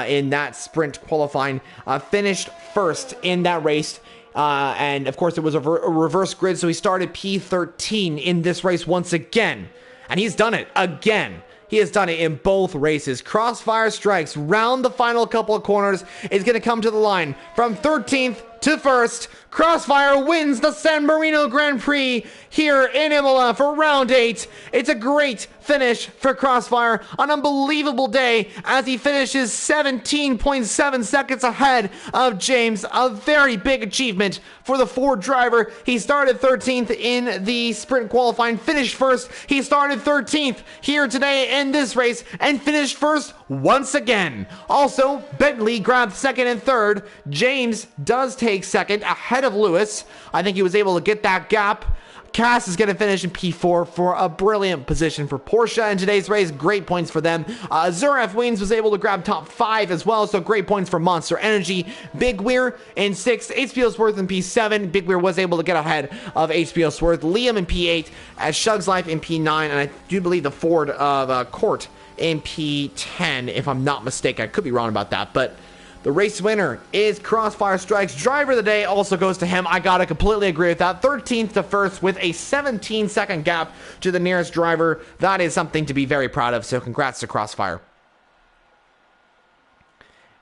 in that sprint qualifying, finished first in that race. And, of course, it was a reverse grid, so he started P13 in this race once again. And he's done it again. He has done it in both races. Crossfire Strikes round the final couple of corners is going to come to the line from 13th to 1st. Crossfire wins the San Marino Grand Prix here in Imola for round 8. It's a great finish for Crossfire. An unbelievable day as he finishes 17.7 seconds ahead of James. A very big achievement for the Ford driver. He started 13th in the sprint qualifying, finished first. He started 13th here today in this race and finished first once again. Also, Bentley grabbed 2nd and 3rd. James does take 2nd ahead of Lewis. I think he was able to get that gap. Cass is going to finish in P4 for a brilliant position for Porsche in today's race. Great points for them. Zuref Wings was able to grab top 5 as well, so great points for Monster Energy. Big Weir in 6th, HBO Swarth in P7. Big Weir was able to get ahead of HBO Swarth. Liam in P8, as Shug's Life in P9, and I do believe the Ford of Court in P10, if I'm not mistaken. I could be wrong about that, but the race winner is Crossfire Strikes. Driver of the day also goes to him. I gotta completely agree with that. 13th to 1st with a 17-second gap to the nearest driver. That is something to be very proud of, so congrats to Crossfire.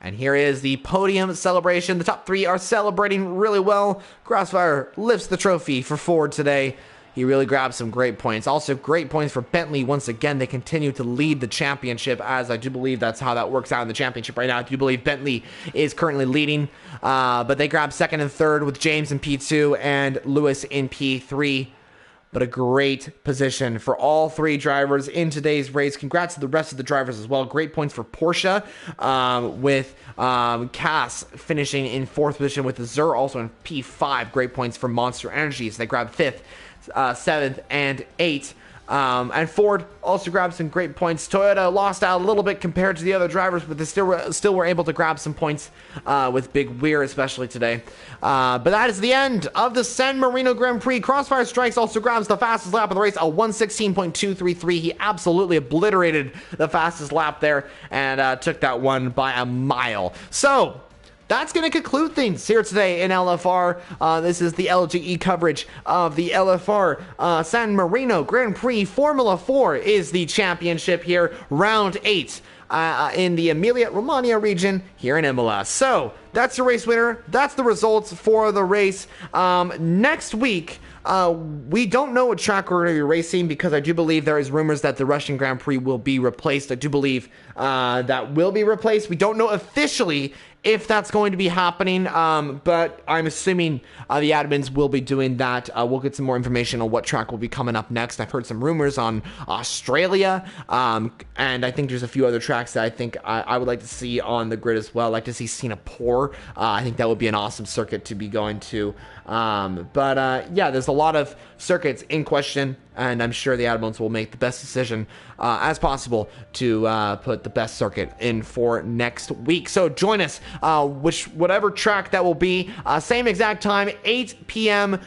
And here is the podium celebration. The top 3 are celebrating really well. Crossfire lifts the trophy for Ford today. He really grabbed some great points. Also, great points for Bentley. Once again, they continue to lead the championship, as I do believe that's how that works out in the championship right now. I do believe Bentley is currently leading, but they grabbed 2nd and 3rd with James in P2 and Lewis in P3. But a great position for all 3 drivers in today's race. Congrats to the rest of the drivers as well. Great points for Porsche, with Cass finishing in 4th position, with Zur also in P5. Great points for Monster Energy, so they grabbed 5th. 7th and 8th. And Ford also grabbed some great points. Toyota lost out a little bit compared to the other drivers, but they still were able to grab some points with Big Weir, especially today. But that is the end of the San Marino Grand Prix. Crossfire Strikes also grabs the fastest lap of the race, a 1:16.233. He absolutely obliterated the fastest lap there and took that one by a mile. So that's going to conclude things here today in LFR. This is the LGE coverage of the LFR San Marino Grand Prix. Formula 4 is the championship here, round 8 in the Emilia-Romagna region here in Imola. So that's the race winner. That's the results for the race. Next week, we don't know what track we're going to be racing, because I do believe there is rumors that the Russian Grand Prix will be replaced. I do believe that will be replaced. We don't know officially if that's going to be happening, but I'm assuming the admins will be doing that. We'll get some more information on what track will be coming up next. I've heard some rumors on Australia, and I think there's a few other tracks that I think I would like to see on the grid as well. I'd like to see Singapore. I think that would be an awesome circuit to be going to. Yeah, there's a lot of circuits in question, and I'm sure the admins will make the best decision as possible to put the best circuit in for next week. So join us, whatever track that will be, same exact time, 8 p.m.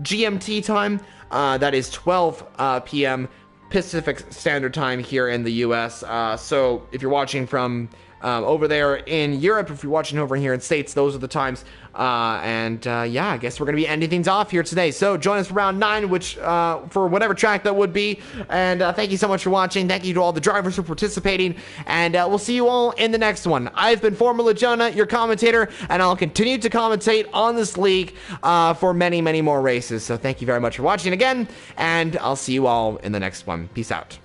GMT time. That is 12 p.m. Pacific Standard Time here in the U.S. So if you're watching from over there in Europe, if you're watching over here in States, those are the times. Yeah, I guess we're going to be ending things off here today. So join us for round 9, which for whatever track that would be. And thank you so much for watching. Thank you to all the drivers for participating. And we'll see you all in the next one. I've been Formula Jonah, your commentator, and I'll continue to commentate on this league for many, many more races. So thank you very much for watching again, and I'll see you all in the next one. Peace out.